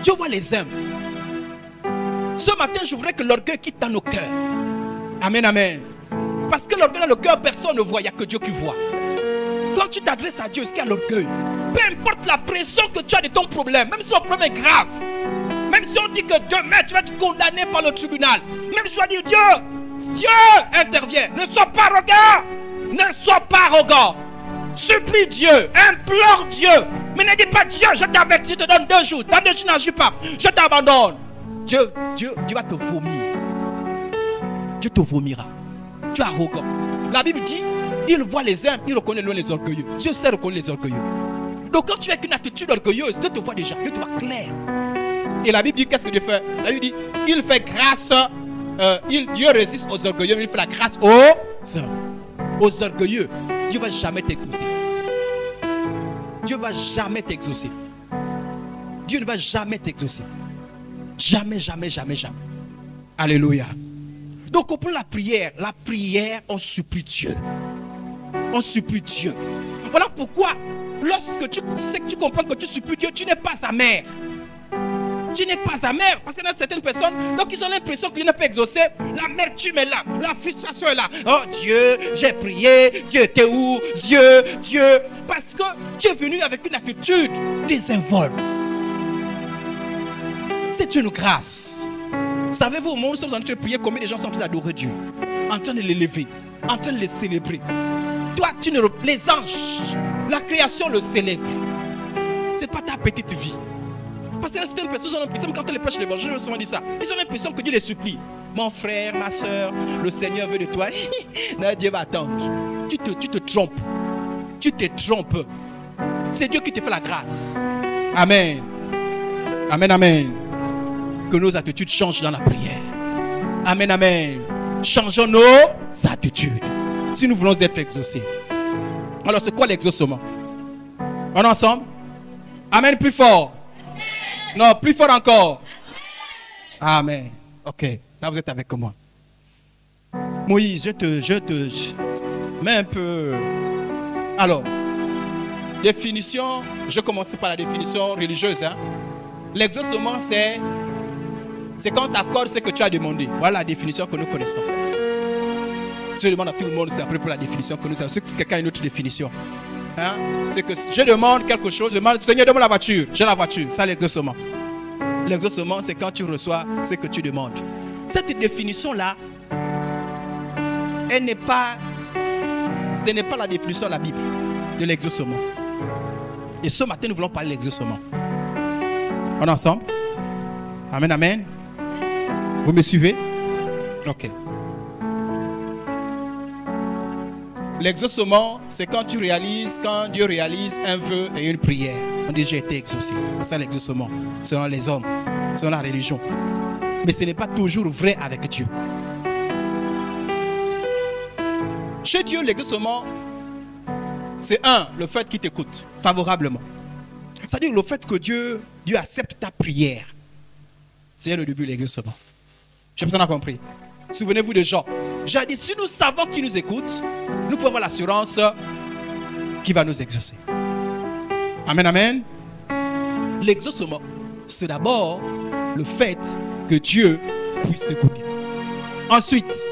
A: Dieu voit les humbles. Ce matin, je voudrais que l'orgueil quitte dans nos cœurs. Amen, amen. Parce que l'orgueil dans le cœur, personne ne voit, il n'y a que Dieu qui voit. Quand tu t'adresses à Dieu, est-ce qu'il y a l'orgueil? Peu importe la pression que tu as de ton problème, même si ton problème est grave, même si on dit que demain tu vas être condamné par le tribunal, même si tu vas dire Dieu intervient. Ne sois pas arrogant. Ne sois pas arrogant. Supplie Dieu, implore Dieu. Mais ne dis pas Dieu, je t'avertis, je te donne 2 jours. Dans 2 jours, tu n'agis pas. Je t'abandonne. Dieu va te vomir. Dieu te vomira. Tu es arrogant. La Bible dit, il voit les humbles, il reconnaît loin les orgueilleux. Dieu sait reconnaître les orgueilleux. Donc quand tu es avec une attitude orgueilleuse, Dieu te voit déjà, Dieu te voit clair. Et la Bible dit, qu'est-ce que Dieu fait? La Bible dit, il fait grâce, Dieu résiste aux orgueilleux, mais il fait la grâce aux orgueilleux. Dieu ne va jamais t'exaucer. Dieu ne va jamais t'exaucer. Dieu ne va jamais t'exaucer. Jamais, jamais, jamais, jamais. Alléluia. Donc on prend la prière, on supplie Dieu. On supplie Dieu. Voilà pourquoi, lorsque tu sais que tu comprends que tu supplies Dieu, tu n'es pas amer. Tu n'es pas amer. Parce qu'il y a certaines personnes, donc ils ont l'impression que Dieu n'est pas exaucé. L'amertume est là, la frustration est là. Oh Dieu, j'ai prié, Dieu était où? Dieu. Parce que tu es venu avec une attitude désinvolte. C'est une grâce. Savez-vous, au moment où nous sommes en train de prier, combien de gens sont en train d'adorer Dieu, en train de l'élever, en train de le célébrer? Toi, toi, les anges, la création le célèbre. Ce n'est pas ta petite vie. Parce que certaines personnes ont l'impression, quand on les prêche l'évangile, je souvent dit ça. Ils ont l'impression que Dieu les supplie. Mon frère, ma soeur, le Seigneur veut de toi. Non, Dieu va attendre. Tu te trompes. Tu te trompes. C'est Dieu qui te fait la grâce. Amen. Amen, amen. Que nos attitudes changent dans la prière. Amen, amen. Changeons nos attitudes. Si nous voulons être exaucés. Alors, c'est quoi l'exaucement? On est ensemble? Amen, plus fort. Non, plus fort encore. Amen. Ok, là vous êtes avec moi. Moïse, je te mets un peu. Alors, définition, je commence par la définition religieuse. Hein. L'exaucement, c'est quand tu accordes ce que tu as demandé. Voilà la définition que nous connaissons. Si je demande à tout le monde, c'est à peu près la définition que nous avons. Si quelqu'un a une autre définition. Hein? C'est que je demande quelque chose, je demande, Seigneur, donne-moi la voiture. J'ai la voiture, ça l'exaucement. L'exaucement, c'est quand tu reçois ce que tu demandes. Cette définition-là, ce n'est pas la définition de la Bible de l'exaucement. Et ce matin, nous voulons parler de l'exaucement. On est ensemble? Amen, amen. Vous me suivez? Ok. L'exaucement, c'est quand Dieu réalise un vœu et une prière. On dit j'ai été exaucé. C'est ça l'exaucement, selon les hommes, selon la religion. Mais ce n'est pas toujours vrai avec Dieu. Chez Dieu, l'exaucement, c'est le fait qu'il t'écoute favorablement. C'est-à-dire le fait que Dieu accepte ta prière. C'est le début de l'exaucement. Je sais pas si on a compris. Souvenez-vous de Jean. Jean dit, si nous savons qu'il nous écoute, nous pouvons avoir l'assurance qu'il va nous exaucer. Amen, amen. L'exaucement, c'est d'abord le fait que Dieu puisse t'écouter. Ensuite,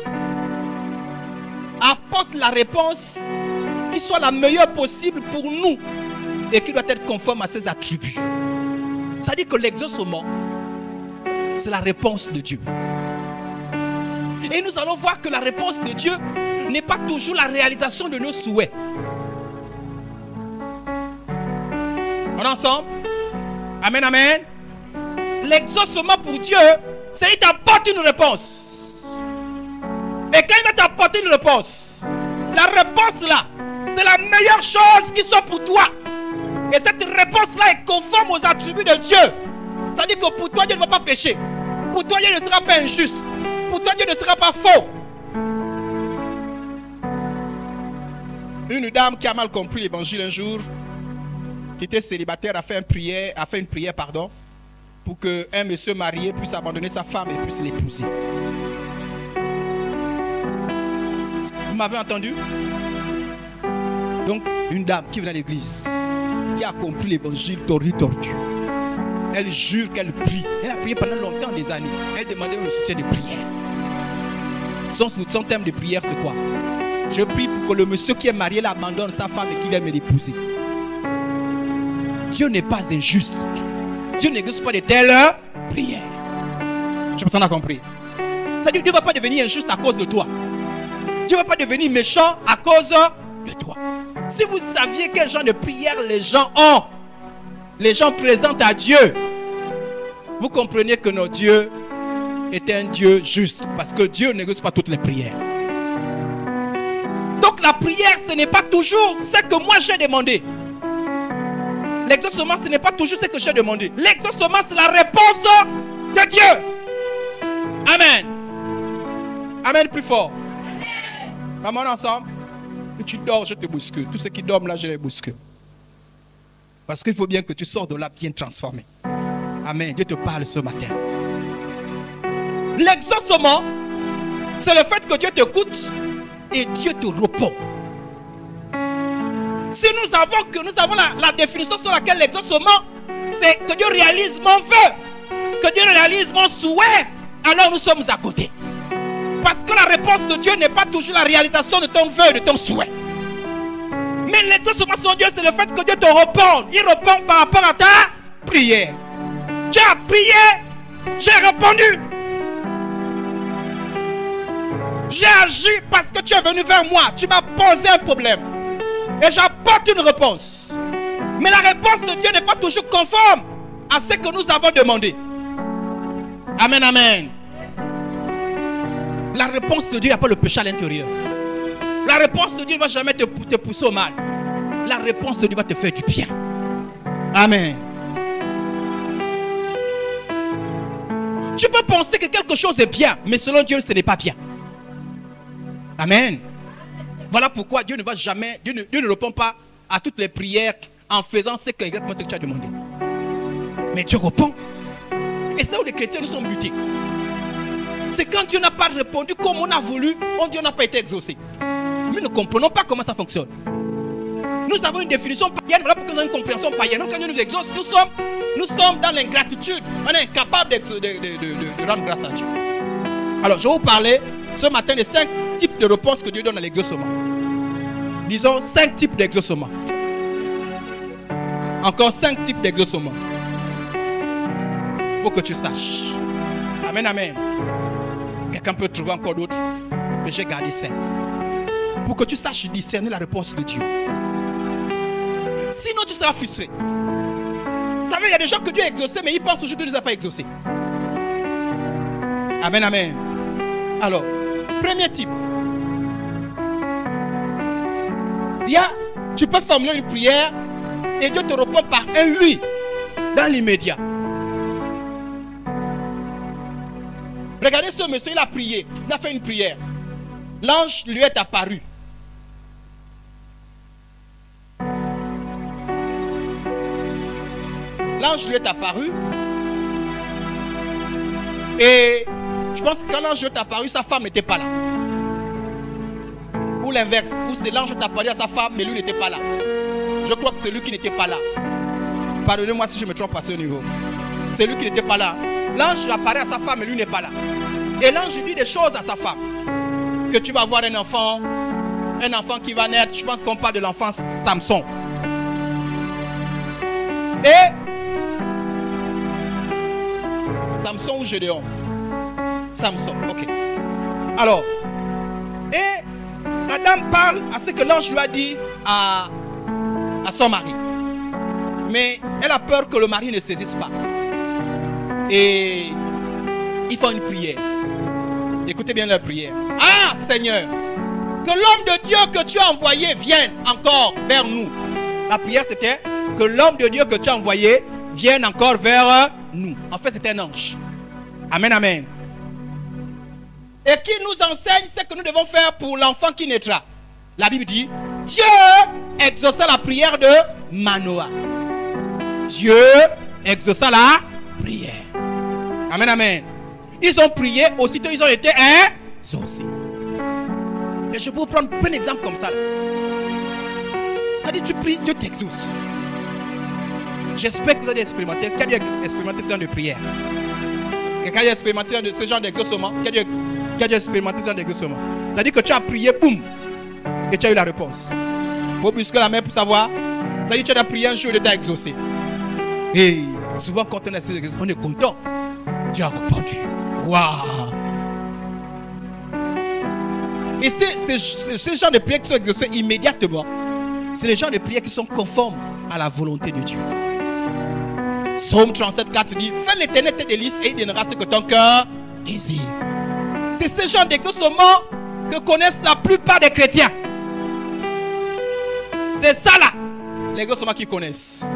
A: apporte la réponse qui soit la meilleure possible pour nous et qui doit être conforme à ses attributs. C'est-à-dire que l'exaucement, c'est la réponse de Dieu. Et nous allons voir que la réponse de Dieu n'est pas toujours la réalisation de nos souhaits. On est ensemble? Amen, amen. L'exaucement pour Dieu, c'est qu'il t'apporte une réponse. Et quand il va t'apporter une réponse, la réponse là, c'est la meilleure chose qui soit pour toi. Et cette réponse là est conforme aux attributs de Dieu. C'est-à-dire que pour toi, Dieu ne va pas pécher. Pour toi, Dieu ne sera pas injuste. Pour toi, Dieu ne sera pas faux. Une dame qui a mal compris l'évangile un jour, qui était célibataire, a fait une prière, pour qu'un monsieur marié puisse abandonner sa femme et puisse l'épouser. Vous m'avez entendu? Donc, une dame qui vient à l'église, qui a compris l'évangile tordu. Elle jure qu'elle prie. Elle a prié pendant longtemps, des années. Elle demandait le soutien de prière. Son thème de prière, c'est quoi? Je prie pour que le monsieur qui est marié l'abandonne sa femme et qu'il vienne me l'épouser. Dieu n'est pas injuste. Dieu n'exauce pas de telles prières. Je sais pas si on a compris. C'est-à-dire Dieu ne va pas devenir injuste à cause de toi. Dieu ne va pas devenir méchant à cause de toi. Si vous saviez quel genre de prière les gens ont, les gens présentent à Dieu, vous comprenez que notre Dieu est un Dieu juste. Parce que Dieu n'exauce pas toutes les prières. Donc la prière, ce n'est pas toujours ce que moi j'ai demandé. L'exaucement, ce n'est pas toujours ce que j'ai demandé. L'exaucement, c'est la réponse de Dieu. Amen. Amen, plus fort. Maman, ensemble. Que tu dors, je te bouscule. Tous ceux qui dorment là, je les bouscule. Parce qu'il faut bien que tu sors de là bien transformé. Amen. Dieu te parle ce matin. L'exaucement, c'est le fait que Dieu t'écoute et Dieu te répond. Si nous avons la définition sur laquelle l'exaucement, c'est que Dieu réalise mon vœu, que Dieu réalise mon souhait, alors nous sommes à côté. Parce que la réponse de Dieu n'est pas toujours la réalisation de ton vœu, de ton souhait. Mais l'exaucement sur Dieu, c'est le fait que Dieu te répond. Il répond par rapport à ta prière. Tu as prié, j'ai répondu. J'ai agi parce que tu es venu vers moi. Tu m'as posé un problème. Et j'apporte une réponse. Mais la réponse de Dieu n'est pas toujours conforme à ce que nous avons demandé. Amen, amen. La réponse de Dieu, il n'y a pas le péché à l'intérieur. La réponse de Dieu ne va jamais te pousser au mal. La réponse de Dieu va te faire du bien. Amen. Tu peux penser que quelque chose est bien, mais selon Dieu, ce n'est pas bien. Amen. Voilà pourquoi Dieu ne va jamais, Dieu ne répond pas à toutes les prières en faisant exactement ce que tu as demandé. Mais Dieu répond. Et c'est où les chrétiens nous sommes butés. C'est quand Dieu n'a pas répondu comme on a voulu, Dieu n'a pas été exaucé. Nous ne comprenons pas comment ça fonctionne. Nous avons une définition païenne, voilà pourquoi nous avons une compréhension païenne. Donc quand Dieu nous exauce, nous sommes dans l'ingratitude. On est incapable de rendre grâce à Dieu. Alors je vais vous parler ce matin des 5 types de réponses que Dieu donne à l'exaucement. Disons 5 types d'exaucement. Encore 5 types d'exaucement. Il faut que tu saches. Amen, amen. Quelqu'un peut trouver encore d'autres, mais j'ai gardé 5. Pour que tu saches discerner la réponse de Dieu. Sinon, tu seras frustré. Vous savez, il y a des gens que Dieu a exaucés, mais ils pensent toujours que Dieu ne les a pas exaucés. Amen, amen. Alors, premier type. Tu peux formuler une prière et Dieu te répond par un oui dans l'immédiat. Regardez ce monsieur, il a prié, il a fait une prière. L'ange lui est apparu. L'ange lui est apparu. Et je pense que quand l'ange lui est apparu, sa femme n'était pas là. Ou l'inverse, ou c'est l'ange qui est apparu à sa femme, mais lui n'était pas là. Je crois que c'est lui qui n'était pas là. Pardonnez-moi si je me trompe à ce niveau. C'est lui qui n'était pas là. L'ange apparaît à sa femme, mais lui n'est pas là. Et l'ange dit des choses à sa femme. Que tu vas avoir un enfant qui va naître. Je pense qu'on parle de l'enfant Samson. Et Samson ou Gédéon? Samson, ok. Alors, et la dame parle à ce que l'ange lui a dit à son mari. Mais elle a peur que le mari ne saisisse pas. Et ils font une prière. Écoutez bien leur prière. Ah Seigneur, que l'homme de Dieu que tu as envoyé vienne encore vers nous. La prière c'était que l'homme de Dieu que tu as envoyé vienne encore vers nous. En fait c'était un ange. Amen, amen. Et qui nous enseigne ce que nous devons faire pour l'enfant qui naîtra. La Bible dit, Dieu exauça la prière de Manoah. Dieu exauça la prière. Amen, amen. Ils ont prié, aussitôt ils ont été exaucés. Et je peux vous prendre plein d'exemples comme ça. Ça dit, tu pries, Dieu t'exauce. J'espère que vous allez expérimenter. Qui a dû expérimenter ce genre de prière? Quelqu'un a expérimenté ce genre d'exaucement? Qui a dû expérimenter ce genre d'exaucement? Ça dit que tu as prié, boum, et tu as eu la réponse. Il faut busquer la main pour savoir. Ça dit que tu as prié un jour et tu as exaucé. Et souvent quand on a ces exaucements, on est content. Dieu a répondu. Waouh! Et ce genre de prières qui sont exaucées immédiatement, c'est les genres de prières qui sont conformes à la volonté de Dieu. Psaume 37, 4 dit, fais l'Éternel tes délices et il donnera ce que ton cœur désire. C'est ce genre d'exaucement que connaissent la plupart des chrétiens. C'est ça là, l'exaucement qu'ils connaissent.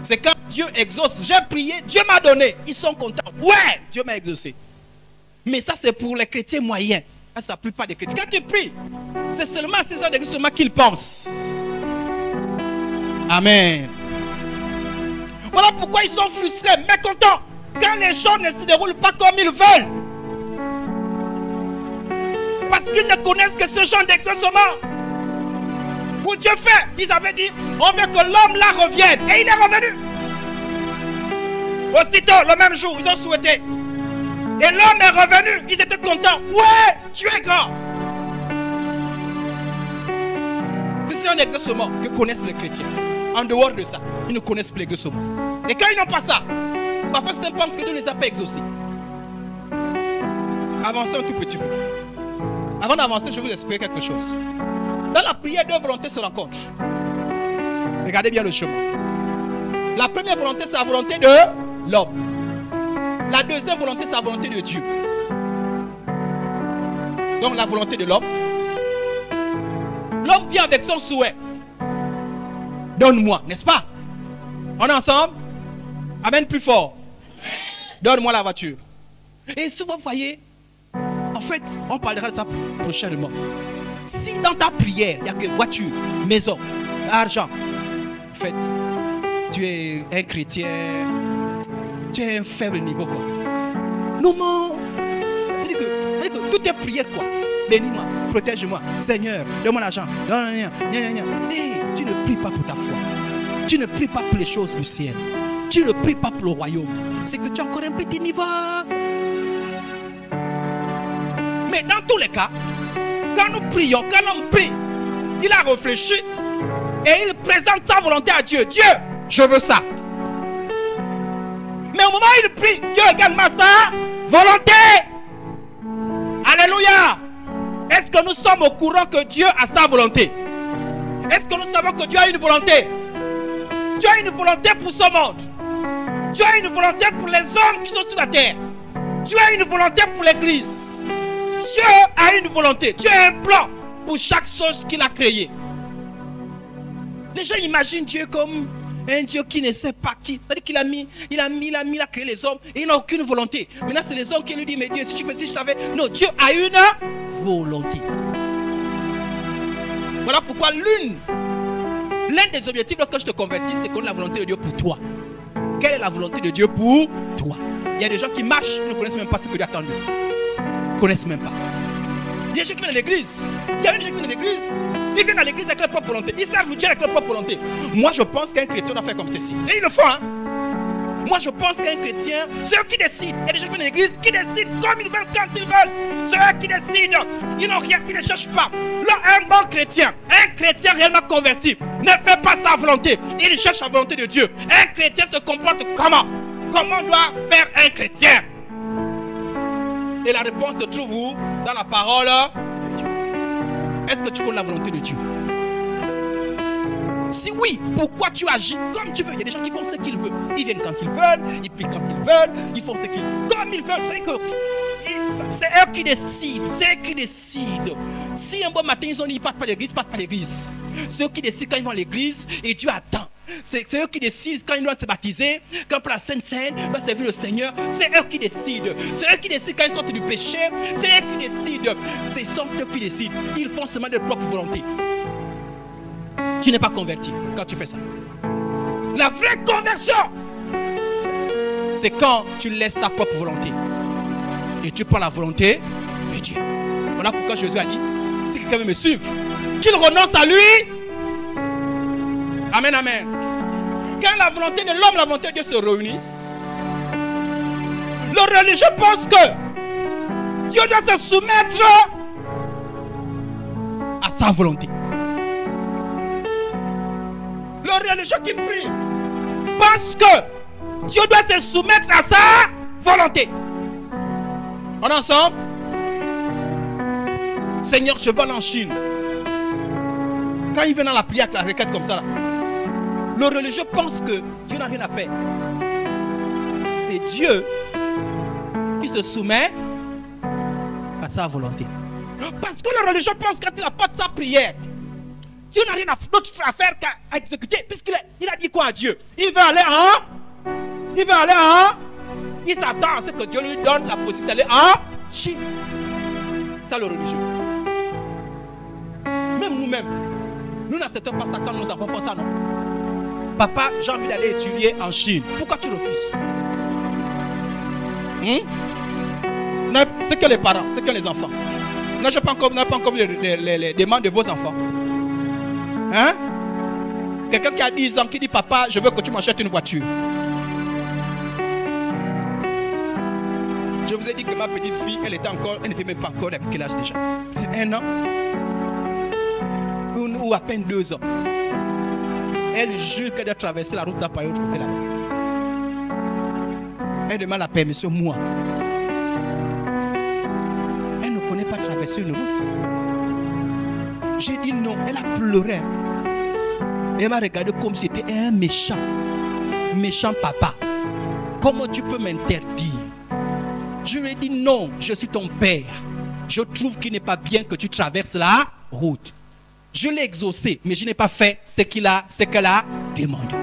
A: C'est quand Dieu exauce. J'ai prié, Dieu m'a donné. Ils sont contents. Ouais, Dieu m'a exaucé. Mais ça, c'est pour les chrétiens moyens. Ça, c'est la plupart des chrétiens. Quand tu pries, c'est seulement à ces gens d'exaucement qu'ils pensent. Amen. Voilà pourquoi ils sont frustrés, mécontents. Quand les choses ne se déroulent pas comme ils veulent. Parce qu'ils ne connaissent que ce genre d'exaucement. Où Dieu fait, ils avaient dit, on veut que l'homme là revienne. Et il est revenu. Aussitôt, le même jour, ils ont souhaité. Et l'homme est revenu, ils étaient contents. Ouais, tu es grand. C'est un exaucement que connaissent les chrétiens. En dehors de ça, ils ne connaissent plus l'exaucement. Et quand ils n'ont pas ça, parfois certains pensent que Dieu ne les a pas exaucés. Avancez un tout petit peu. Avant d'avancer, je vais vous expliquer quelque chose. Dans la prière, deux volontés se rencontrent. Regardez bien le chemin. La première volonté, c'est la volonté de l'homme. La deuxième volonté, c'est la volonté de Dieu. Donc la volonté de l'homme. L'homme vient avec son souhait. Donne-moi, n'est-ce pas? On est ensemble? Amen plus fort. Donne-moi la voiture. Et souvent, vous voyez, en fait, on parlera de ça prochainement. Si dans ta prière, il n'y a que voiture, maison, argent, en fait, tu es un chrétien, tu es un faible niveau, quoi. Non, c'est-à-dire que toutes tes prières, quoi. Bénis-moi, protège-moi, Seigneur, donne-moi l'argent. Hey, tu ne pries pas pour ta foi. Tu ne pries pas pour les choses du ciel. Tu ne pries pas pour le royaume. C'est que tu as encore un petit niveau. Mais dans tous les cas, quand nous prions, quand l'homme prie, il a réfléchi et il présente sa volonté à Dieu. Dieu, je veux ça. Mais au moment où il prie, Dieu également sa volonté. Alléluia. Est-ce que nous sommes au courant que Dieu a sa volonté? Est-ce que nous savons que Dieu a une volonté? Dieu a une volonté pour ce monde. Dieu a une volonté pour les hommes qui sont sur la terre. Dieu a une volonté pour l'église. Dieu a une volonté. Dieu a un plan pour chaque chose qu'il a créée. Les gens imaginent Dieu comme un Dieu qui ne sait pas qui. C'est-à-dire qu'il a créé les hommes et il n'a aucune volonté. Maintenant, c'est les hommes qui lui disent, mais Dieu, si tu fais ci, je savais. Non, Dieu a une volonté. Voilà pourquoi l'un des objectifs lorsque je te convertis, c'est connaître la volonté de Dieu pour toi. Quelle est la volonté de Dieu pour toi? Il y a des gens qui marchent, ils ne connaissent même pas ce que Dieu attend d'eux. Ils ne connaissent même pas. Il y a des gens qui viennent à l'église. Il y a des gens qui viennent à l'église. Ils viennent à l'église avec leur propre volonté. Ils servent Dieu avec leur propre volonté. Moi, je pense qu'un chrétien doit faire comme ceci. Et ils le font, hein. Moi, je pense qu'un chrétien, ceux qui décident, il y a des gens qui viennent à l'église, qui décident comme ils veulent, quand ils veulent. Ceux qui décident, ils n'ont rien, ils ne cherchent pas. Là, un bon chrétien, un chrétien réellement converti, ne fait pas sa volonté. Il cherche la volonté de Dieu. Un chrétien se comporte comment? Comment doit faire un chrétien? Et la réponse se trouve où? Dans la parole de Dieu. Est-ce que tu connais la volonté de Dieu? Si oui, pourquoi tu agis comme tu veux? Il y a des gens qui font ce qu'ils veulent. Ils viennent quand ils veulent, ils prient quand ils veulent, ils font ce qu'ils veulent, comme ils veulent. C'est eux qui décident. C'est eux qui décident. Si un bon matin ils ont dit ils partent pas à l'église, ils partent pas à l'église. C'est eux qui décident quand ils vont à l'église et Dieu attend. C'est eux qui décident quand ils doivent se baptiser, quand pour la Sainte Seine, ils doivent servir le Seigneur. C'est eux qui décident. C'est eux qui décident quand ils sortent du péché. C'est eux qui décident. Ce sont eux qui décident. Ils font seulement de leur propre volonté. Tu n'es pas converti quand tu fais ça. La vraie conversion, c'est quand tu laisses ta propre volonté et tu prends la volonté de Dieu. Voilà pourquoi Jésus a dit, si quelqu'un veut me suivre, qu'il renonce à lui. Amen, amen. Quand la volonté de l'homme et la volonté de Dieu se réunissent, le religieux pense que Dieu doit se soumettre à sa volonté. Le religieux qui prie pense que Dieu doit se soumettre à sa volonté. On est ensemble? Seigneur, je vais aller en Chine. Quand il vient dans la prière avec la requête comme ça, là, le religieux pense que Dieu n'a rien à faire. C'est Dieu qui se soumet à sa volonté. Parce que le religieux pense quand il apporte sa prière, Dieu n'a rien d'autre à faire qu'à exécuter, puisqu'il a dit quoi à Dieu? Il veut aller en. Il s'attend à ce que Dieu lui donne la possibilité d'aller en Chine. C'est le religieux. Même nous-mêmes, nous n'acceptons pas ça quand nos enfants font ça, non? Papa, j'ai envie d'aller étudier en Chine. Pourquoi tu refuses? C'est que les parents, c'est que les enfants. Non, je n'ai pas encore vu les demandes de vos enfants. Hein? Quelqu'un qui a 10 ans qui dit papa, je veux que tu m'achètes une voiture. Je vous ai dit que ma petite fille, elle n'était même pas encore avec quel âge déjà? C'est 1 an ou à peine 2 ans. Elle jure qu'elle doit traverser la route d'Apayo de côté là-bas. Elle demande la permission, moi. Elle ne connaît pas traverser une route. J'ai dit non. Elle a pleuré. Elle m'a regardé comme si c'était un méchant papa. Comment tu peux m'interdire? Je lui ai dit non, je suis ton père. Je trouve qu'il n'est pas bien que tu traverses la route. Je l'ai exaucé, mais je n'ai pas fait ce qu'elle a demandé.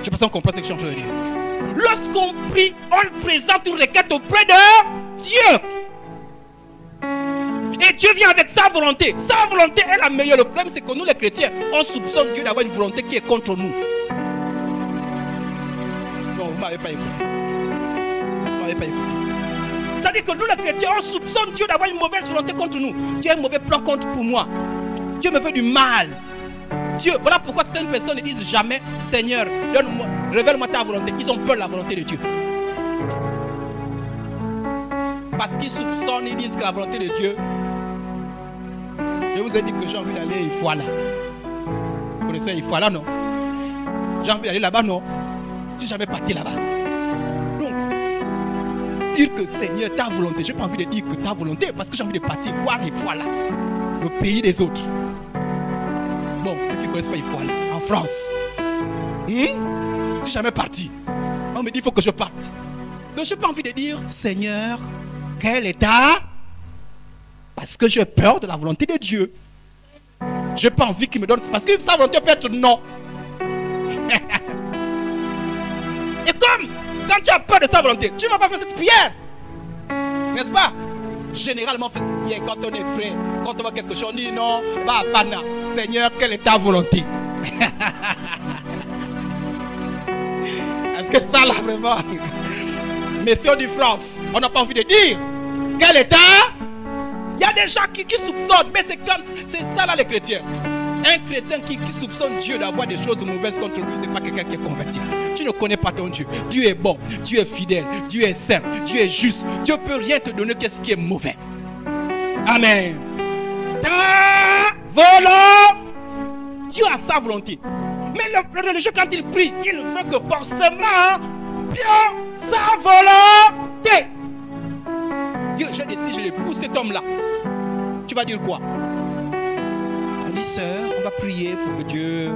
A: Je pense qu'on comprend ce que je suis en train de dire. Lorsqu'on prie, on présente une requête auprès de Dieu. Et Dieu vient avec sa volonté. Sa volonté est la meilleure. Le problème, c'est que nous, les chrétiens, on soupçonne Dieu d'avoir une volonté qui est contre nous. Non, vous ne m'avez pas écouté. Vous ne m'avez pas écouté. C'est-à-dire que nous, les chrétiens, on soupçonne Dieu d'avoir une mauvaise volonté contre nous. Dieu a un mauvais plan contre pour moi. Dieu me fait du mal. Dieu, voilà pourquoi certaines personnes ne disent jamais Seigneur, donne-moi, révèle-moi ta volonté. Ils ont peur de la volonté de Dieu. Parce qu'ils soupçonnent, ils disent que la volonté de Dieu. Je vous ai dit que j'ai envie d'aller à Ifoala. Vous connaissez Ifoala, non? J'ai envie d'aller là-bas, non? Je ne suis jamais parti là-bas. Donc, dire que Seigneur, ta volonté, je n'ai pas envie de dire que ta volonté, parce que j'ai envie de partir voir Ifoala, le pays des autres. Bon, ceux qui ne connaissent pas Ifoala, en France. Je ne suis jamais parti. On me dit, il faut que je parte. Donc, je n'ai pas envie de dire, Seigneur, quel est ta... Parce que j'ai peur de la volonté de Dieu. Je n'ai pas envie qu'il me donne... Parce que sa volonté peut être non. Et comme, quand tu as peur de sa volonté, tu ne vas pas faire cette prière. N'est-ce pas? Généralement, on fait cette prière quand on est prêt. Quand on voit quelque chose, on dit non, va à Pana. Seigneur, quelle est ta volonté? Est-ce que ça là vraiment? Mais si on dit France, on n'a pas envie de dire quel est ta... Il y a des gens qui soupçonnent, mais c'est ça là les chrétiens. Un chrétien qui soupçonne Dieu d'avoir des choses mauvaises contre lui, ce n'est pas quelqu'un qui est converti. Tu ne connais pas ton Dieu. Dieu est bon, Dieu est fidèle, Dieu est saint, Dieu est juste. Dieu ne peut rien te donner qu'est-ce qui est mauvais. Amen. Ta volonté. Dieu a sa volonté. Mais le religieux, quand il prie, il veut que forcément Dieu sa volonté. Dieu, j'ai décidé, je l'épouse cet homme-là. Tu vas dire quoi? On dit, sœur, on va prier pour que Dieu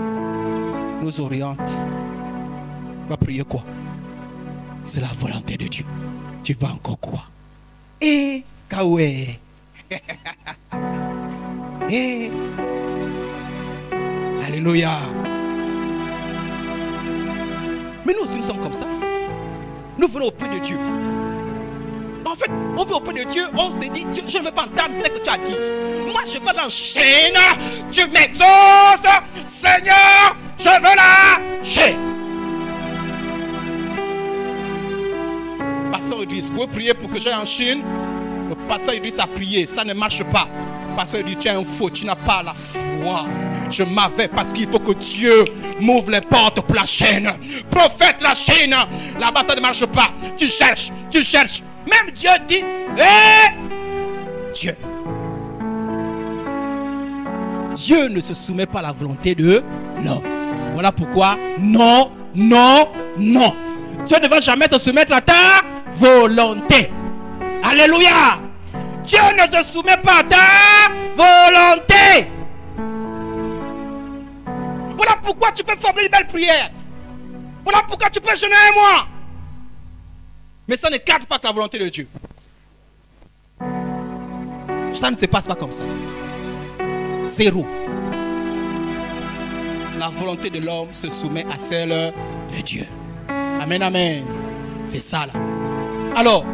A: nous oriente. On va prier quoi? C'est la volonté de Dieu. Tu vas encore quoi? Eh, Kawé. Eh. Alléluia. Mais nous aussi, nous sommes comme ça. Nous venons auprès de Dieu. En fait, on vient auprès de Dieu, on s'est dit, je ne veux pas entendre ce que tu as dit. Moi, je veux l'enchaîner. Tu m'exauces, Seigneur, je veux l'enchaîner. Pasteur Idriss, vous pouvez prier pour que j'aille en Chine? Le pasteur Idriss a prié, ça ne marche pas. Pasteur Idriss, tu es un faux, tu n'as pas la foi. Je m'avais parce qu'il faut que Dieu m'ouvre les portes pour la Chine. Prophète, la Chine, là-bas ça ne marche pas. Tu cherches, tu cherches. Même Dieu dit, Dieu. Dieu ne se soumet pas à la volonté de l'homme. Voilà pourquoi, non, non, non. Dieu ne va jamais se soumettre à ta volonté. Alléluia. Dieu ne se soumet pas à ta volonté. Voilà pourquoi tu peux former une belle prière. Voilà pourquoi tu peux jeûner un mois. Mais ça ne cadre pas avec la volonté de Dieu. Ça ne se passe pas comme ça. Zéro. La volonté de l'homme se soumet à celle de Dieu. Amen, amen. C'est ça là. Alors,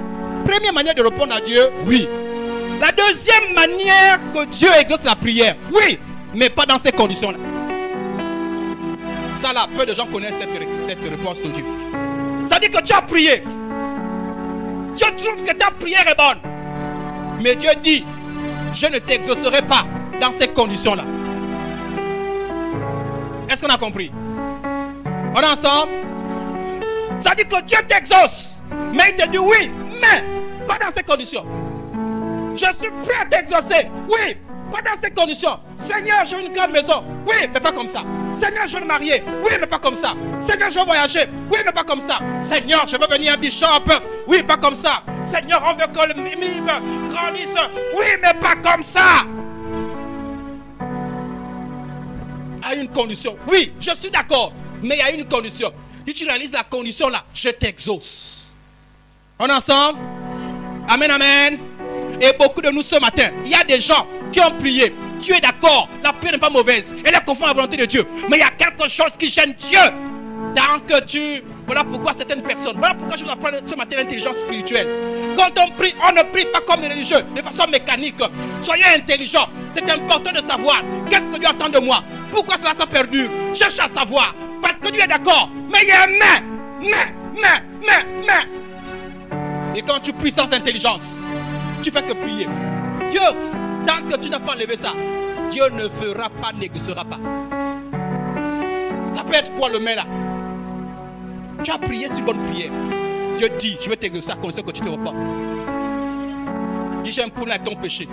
A: première manière de répondre à Dieu, oui. La deuxième manière que Dieu exauce la prière, oui, mais pas dans ces conditions-là. Ça là, peu de gens connaissent cette réponse de Dieu. Ça dit que tu as prié. Dieu trouve que ta prière est bonne. Mais Dieu dit, je ne t'exaucerai pas dans ces conditions-là. Est-ce qu'on a compris? On est ensemble? Ça dit que Dieu t'exauce. Mais il te dit oui, mais pas dans ces conditions. Je suis prêt à t'exaucer. Oui, pas dans ces conditions. Seigneur, je veux une grande maison. Oui, mais pas comme ça. Seigneur, je veux me marier. Oui, mais pas comme ça. Seigneur, je veux voyager. Oui, mais pas comme ça. Seigneur, je veux venir un bishop. Oui, pas comme ça. Seigneur, on veut que le mime grandisse. Oui, mais pas comme ça. a une condition. Oui, je suis d'accord, mais il y a une condition. Si tu réalises la condition là, je t'exauce. On est ensemble? Amen, amen. Et beaucoup de nous ce matin, il y a des gens qui ont prié. Dieu est d'accord, la prière n'est pas mauvaise. Elle est conforme à la volonté de Dieu. Mais il y a quelque chose qui gêne Dieu. Tant que tu... Voilà pourquoi certaines personnes... Voilà pourquoi je vous apprends ce matin l'intelligence spirituelle. Quand on prie, on ne prie pas comme les religieux, de façon mécanique. Soyez intelligents. C'est important de savoir qu'est-ce que Dieu attend de moi. Pourquoi cela ça perdure. Cherche à savoir. Parce que Dieu est d'accord. Mais il y a un mais. Et quand tu pries sans intelligence, tu fais que prier. Dieu, tant que tu n'as pas enlevé ça, Dieu ne fera pas, négociera pas. Ça peut être quoi le mais là? Tu as prié sur bonne prière. Dieu dit, je vais t'exaucer à condition que tu te reportes. Dis, j'ai un problème avec ton péché.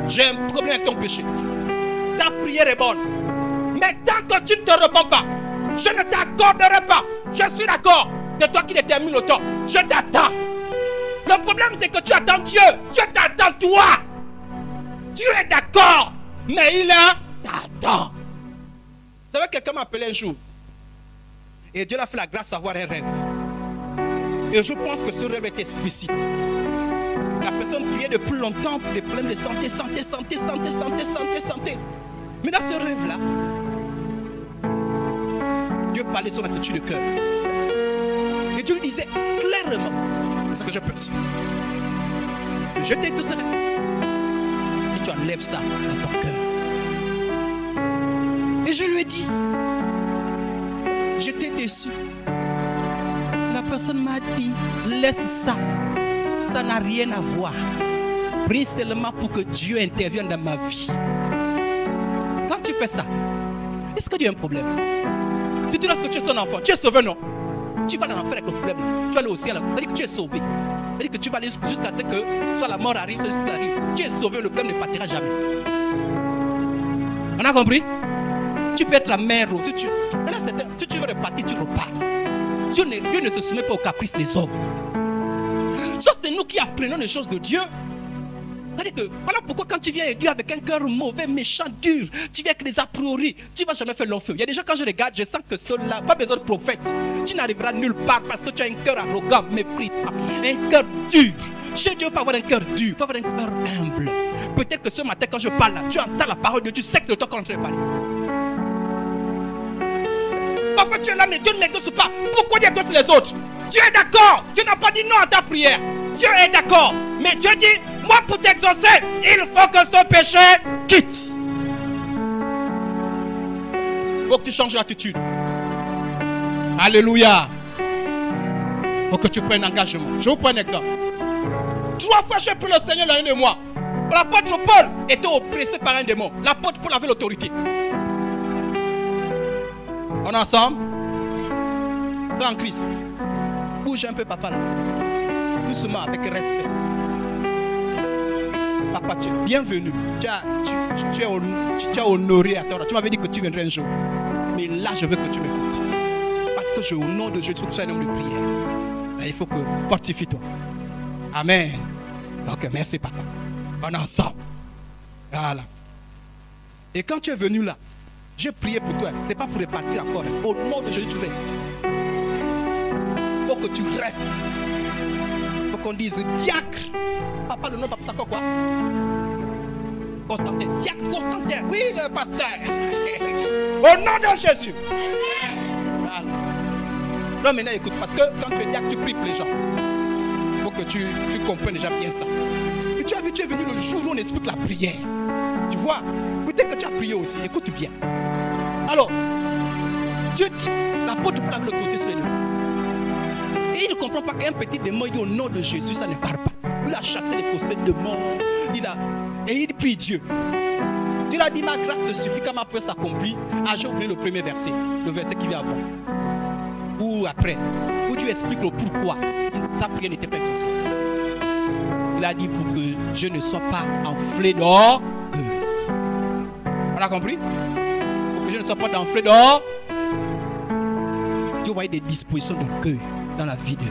A: J'ai un problème avec ton péché. Ta prière est bonne. Mais tant que tu ne te repens pas, je ne t'accorderai pas. Je suis d'accord. C'est toi qui détermine le temps. Je t'attends. Le problème, c'est que tu attends Dieu. Dieu t'attend toi. Dieu est d'accord. Mais il t'attend. Vous savez, quelqu'un m'a appelé un jour. Et Dieu l'a fait la grâce d'avoir un rêve. Et je pense que ce rêve est explicite. La personne priait depuis longtemps pour des problèmes de santé. Mais dans ce rêve-là, Dieu parlait sur l'attitude de cœur. Et Dieu lui disait clairement, c'est ce que je perçois. Je t'ai tout cela. Si tu enlèves ça dans ton cœur. Et je lui ai dit, j'étais déçu. La personne m'a dit, laisse ça. Ça n'a rien à voir. Prie seulement pour que Dieu intervienne dans ma vie. Quand tu fais ça, est-ce que Dieu a un problème? Si tu laisses que tu es son enfant, tu es sauvé, non? Tu vas dans l'enfer avec le problème. Tu vas aller au ciel. Ça dit que tu es sauvé. Ça dit que tu vas aller jusqu'à ce que soit la mort arrive, soit ce qui arrive. Tu es sauvé, le problème ne partira jamais. On a compris? Tu peux être la mère. Si tu veux repartir, tu repars. Dieu ne se soumet pas aux caprices des hommes. Ça, c'est nous qui apprenons les choses de Dieu. C'est-à-dire que voilà pourquoi quand tu viens à Dieu avec un cœur mauvais, méchant, dur, tu viens avec des a priori, tu ne vas jamais faire long feu. Il y a des gens, quand je regarde, je sens que ceux-là, pas besoin de prophète. Tu n'arriveras nulle part parce que tu as un cœur arrogant, mépris, un cœur dur. Chez Dieu, il faut avoir un cœur dur, il faut avoir un cœur humble. Peut-être que ce matin, quand je parle là, tu entends la parole de Dieu, tu sais que c'est le temps qu'on te parle. Parfois tu es là, mais Dieu ne m'exauce pas. Pourquoi Dieu exauce les autres? Dieu est d'accord. Dieu n'a pas dit non à ta prière. Dieu est d'accord. Mais Dieu dit, moi pour t'exaucer, il faut que ce péché quitte. Il faut que tu changes d'attitude. Alléluia. Il faut que tu prennes un engagement. Je vous prends un exemple. 3 fois j'ai pris le Seigneur l'année de moi. L'apôtre Paul était oppressé par un démon. L'apôtre Paul avait l'autorité. On est ensemble? C'est en Christ. Bouge un peu, papa là. Doucement, avec respect. Papa, tu es bienvenu. Tu as honoré à toi. Tu m'avais dit que tu viendrais un jour. Mais là, je veux que tu m'écoutes. Parce que au nom de Dieu, il faut que tu sois un homme de prière. Il faut que fortifie-toi. Amen. Ok, merci, papa. On est ensemble. Voilà. Et quand tu es venu là, j'ai prié pour toi. Ce n'est pas pour repartir encore. Au nom de Jésus, tu restes. Il faut que tu restes. Il faut qu'on dise diacre. Papa, le nom, papa, ça quoi? Constantin. Diacre Constantin. Oui, le pasteur. Au nom de Jésus. Voilà. Non, maintenant, écoute, parce que quand tu es diacre, tu pries pour les gens. Il faut que tu comprennes déjà bien ça. Et tu as vu, tu es venu le jour où on explique la prière. Tu vois, peut-être que tu as prié aussi. Écoute bien. Alors, Dieu dit, l'apôtre Paul avait l'autorité sur les deux. Et il ne comprend pas qu'un petit démon, il dit au nom de Jésus, ça ne part pas. Il a chassé les prophètes de mort. Et il prie Dieu. Dieu a dit, ma grâce ne suffit quand ma peur s'accomplit. Ah, j'ai oublié le premier verset, le verset qui vient avant. Ou après, où Dieu explique le pourquoi sa prière n'était pas exaucée. Il a dit pour que je ne sois pas enflé d'orgueil. On a compris? Pour que je ne sois pas enflé d'orgueil. Dieu voyait des dispositions d'orgueil dans la vie d'eux.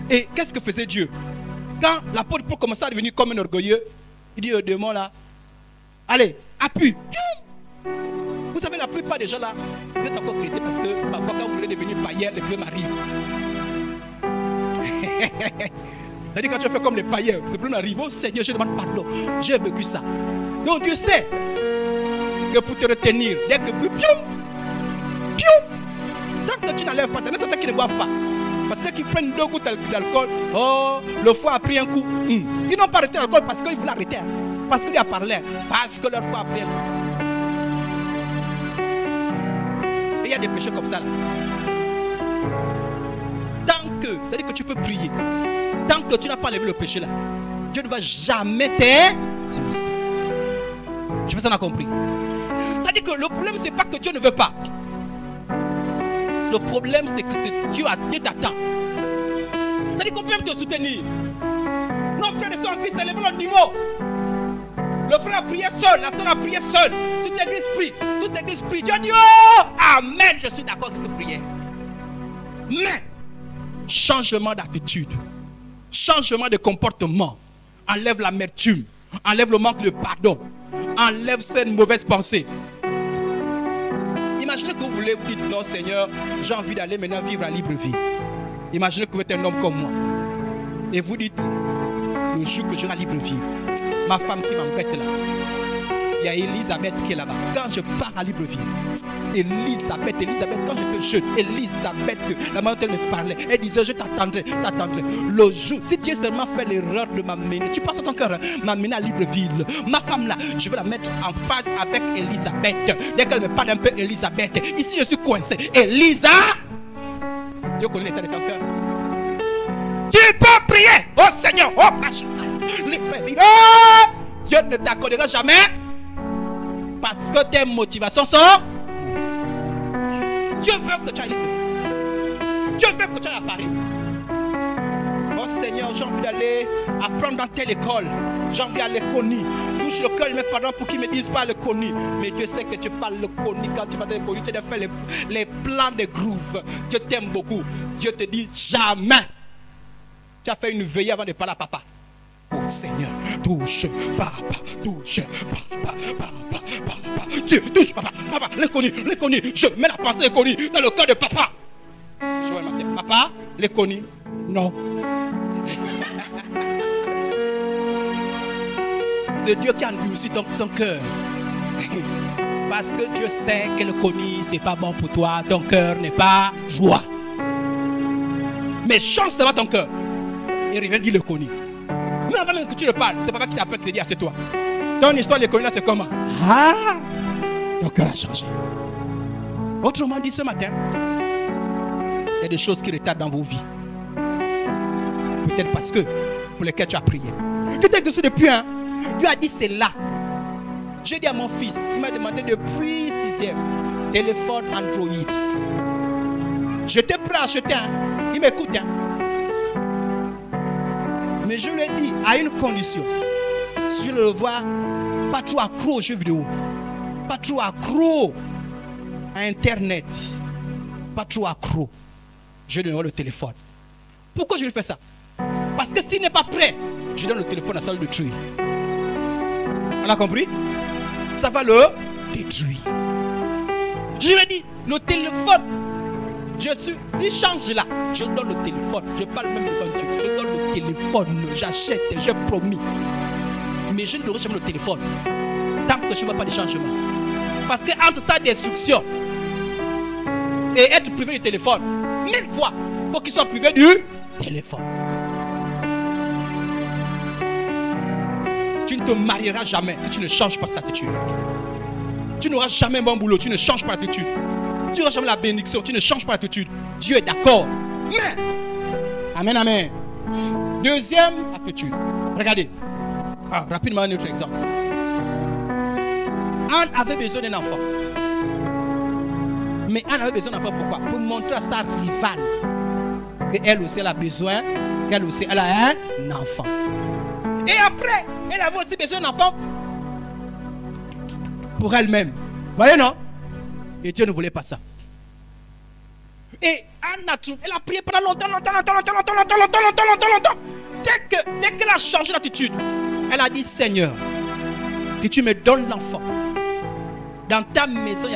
A: Et qu'est-ce que faisait Dieu? Quand l'apôtre Paul commençait à devenir comme un orgueilleux, il dit au démon là, allez, appuie. la plupart des gens là, vous êtes encore chrétiens parce que parfois quand vous voulez devenir païen, les problèmes arrivent. C'est-à-dire quand tu fais comme les païens, le problème arrive. Oh Seigneur, je demande pardon. J'ai vécu ça. Donc Dieu sait que pour te retenir, dès que tant que tu n'enlèves pas, c'est certains qui ne boivent pas. Parce que ceux qui prennent 2 gouttes d'alcool, oh, le foie a pris un coup. Ils n'ont pas arrêté l'alcool parce qu'ils voulaient arrêter. Parce qu'il a parlé. Parce que leur foie a pris un coup. Et il y a des péchés comme ça là. Tant que, c'est-à-dire que tu peux prier. Tant que tu n'as pas enlevé le péché là, Dieu ne va jamais t'exaucer. Je sais pas si on a compris. C'est-à-dire que le problème, c'est pas que Dieu ne veut pas. Le problème, c'est que Dieu t'attend. C'est-à-dire qu'on peut même te soutenir. Nos frères et sœurs en Christ, élevons notre niveau. Le frère a prié seul, la sœur a prié seule. Toute l'église prie. Toute l'église prie. Dieu dit, oh, amen, je suis d'accord avec cette prière. Mais, changement d'attitude, changement de comportement, enlève l'amertume, enlève le manque de pardon, enlève cette mauvaise pensée. Imaginez que vous voulez, vous dites non Seigneur, j'ai envie d'aller maintenant vivre la libre vie. Imaginez que vous êtes un homme comme moi. Et vous dites, le jour que j'aurai la libre vie, ma femme qui m'embête là, il y a Elisabeth qui est là-bas. Quand je pars à libre vie, Elisabeth, quand j'étais jeune, Elisabeth, la maman elle me parlait, elle disait je t'attendrai. Le jour, si tu as seulement fait l'erreur de m'amener, tu passes à ton cœur, m'amener à Libreville, ma femme là, je vais la mettre en face avec Elisabeth. Dès qu'elle me parle un peu Elisabeth, ici je suis coincé. Elisa, Dieu connaît l'état de ton cœur. Tu peux prier, oh Seigneur, oh ma chérie, Libreville, oh, Dieu ne t'accordera jamais. Parce que tes motivations sont. Dieu veut que tu ailles libre. Dieu veut que tu ailles à Paris. Oh Seigneur, j'ai envie d'aller apprendre dans telle école. J'ai envie d'aller Koni. Touche le cœur de mes parents pour qu'ils me disent pas le Koni. Mais Dieu sait que tu parles le Koni. Quand tu vas dans le Koni, tu dois faire les plans de groove. Dieu t'aime beaucoup. Dieu te dit jamais. Tu as fait une veillée avant de parler à papa. Oh Seigneur, touche papa, touche papa. Dieu, touche papa, les connus. Je mets la pensée connue dans le cœur de papa. Je vois papa, les connus, non. C'est Dieu qui endurcit son cœur. Parce que Dieu sait que le connu, c'est pas bon pour toi. Ton cœur n'est pas joie. Mais change devant ton cœur. Et reviens dire le connu. Mais avant même que tu le parles, c'est papa qui t'appelle qui te dit ah, c'est toi. Ton histoire les connus là, c'est comment? Ah, ton cœur a changé. Autrement dit, ce matin, il y a des choses qui retardent dans vos vies. Peut-être parce que pour lesquelles tu as prié. Tu t'es exaucé depuis un. Dieu a dit c'est là. J'ai dit à mon fils, il m'a demandé depuis 6e, téléphone Android. J'étais prêt à acheter un. Il m'écoute. Mais je lui ai dit à une condition. Si je le vois, pas trop accro aux jeux vidéo. Pas trop accro à Internet. Pas trop accro. Je lui donne le téléphone. Pourquoi je lui fais ça? Parce que s'il n'est pas prêt, je donne le téléphone à la salle de tuer. On a compris? Ça va le détruire. Je lui ai dit, le téléphone, si je change là, je donne le téléphone. Je parle même devant Dieu. Je donne le téléphone, j'achète, j'ai promis. Mais je ne donnerai jamais le téléphone tant que je ne vois pas de changement. Parce que entre sa destruction et être privé du téléphone, 1000 fois, il faut qu'il soit privé du téléphone. Tu ne te marieras jamais si tu ne changes pas cette attitude. Tu n'auras jamais un bon boulot, tu ne changes pas l'attitude. Tu n'auras jamais la bénédiction, tu ne changes pas l'attitude. Dieu est d'accord. Mais, amen, amen. Deuxième attitude. Regardez. Rapidement, un autre exemple. Anne avait besoin d'un enfant. Mais Anne avait besoin d'un enfant pourquoi? Pour montrer à sa rivale qu'elle aussi elle a besoin, qu'elle aussi elle a un enfant. Et après, elle avait aussi besoin d'un enfant pour elle-même. Voyez, non? Et Dieu ne voulait pas ça. Et Anne a trouvé, elle a prié pendant longtemps. Dès qu'elle a changé d'attitude, elle a dit, Seigneur, si tu me donnes l'enfant, dans ta maison,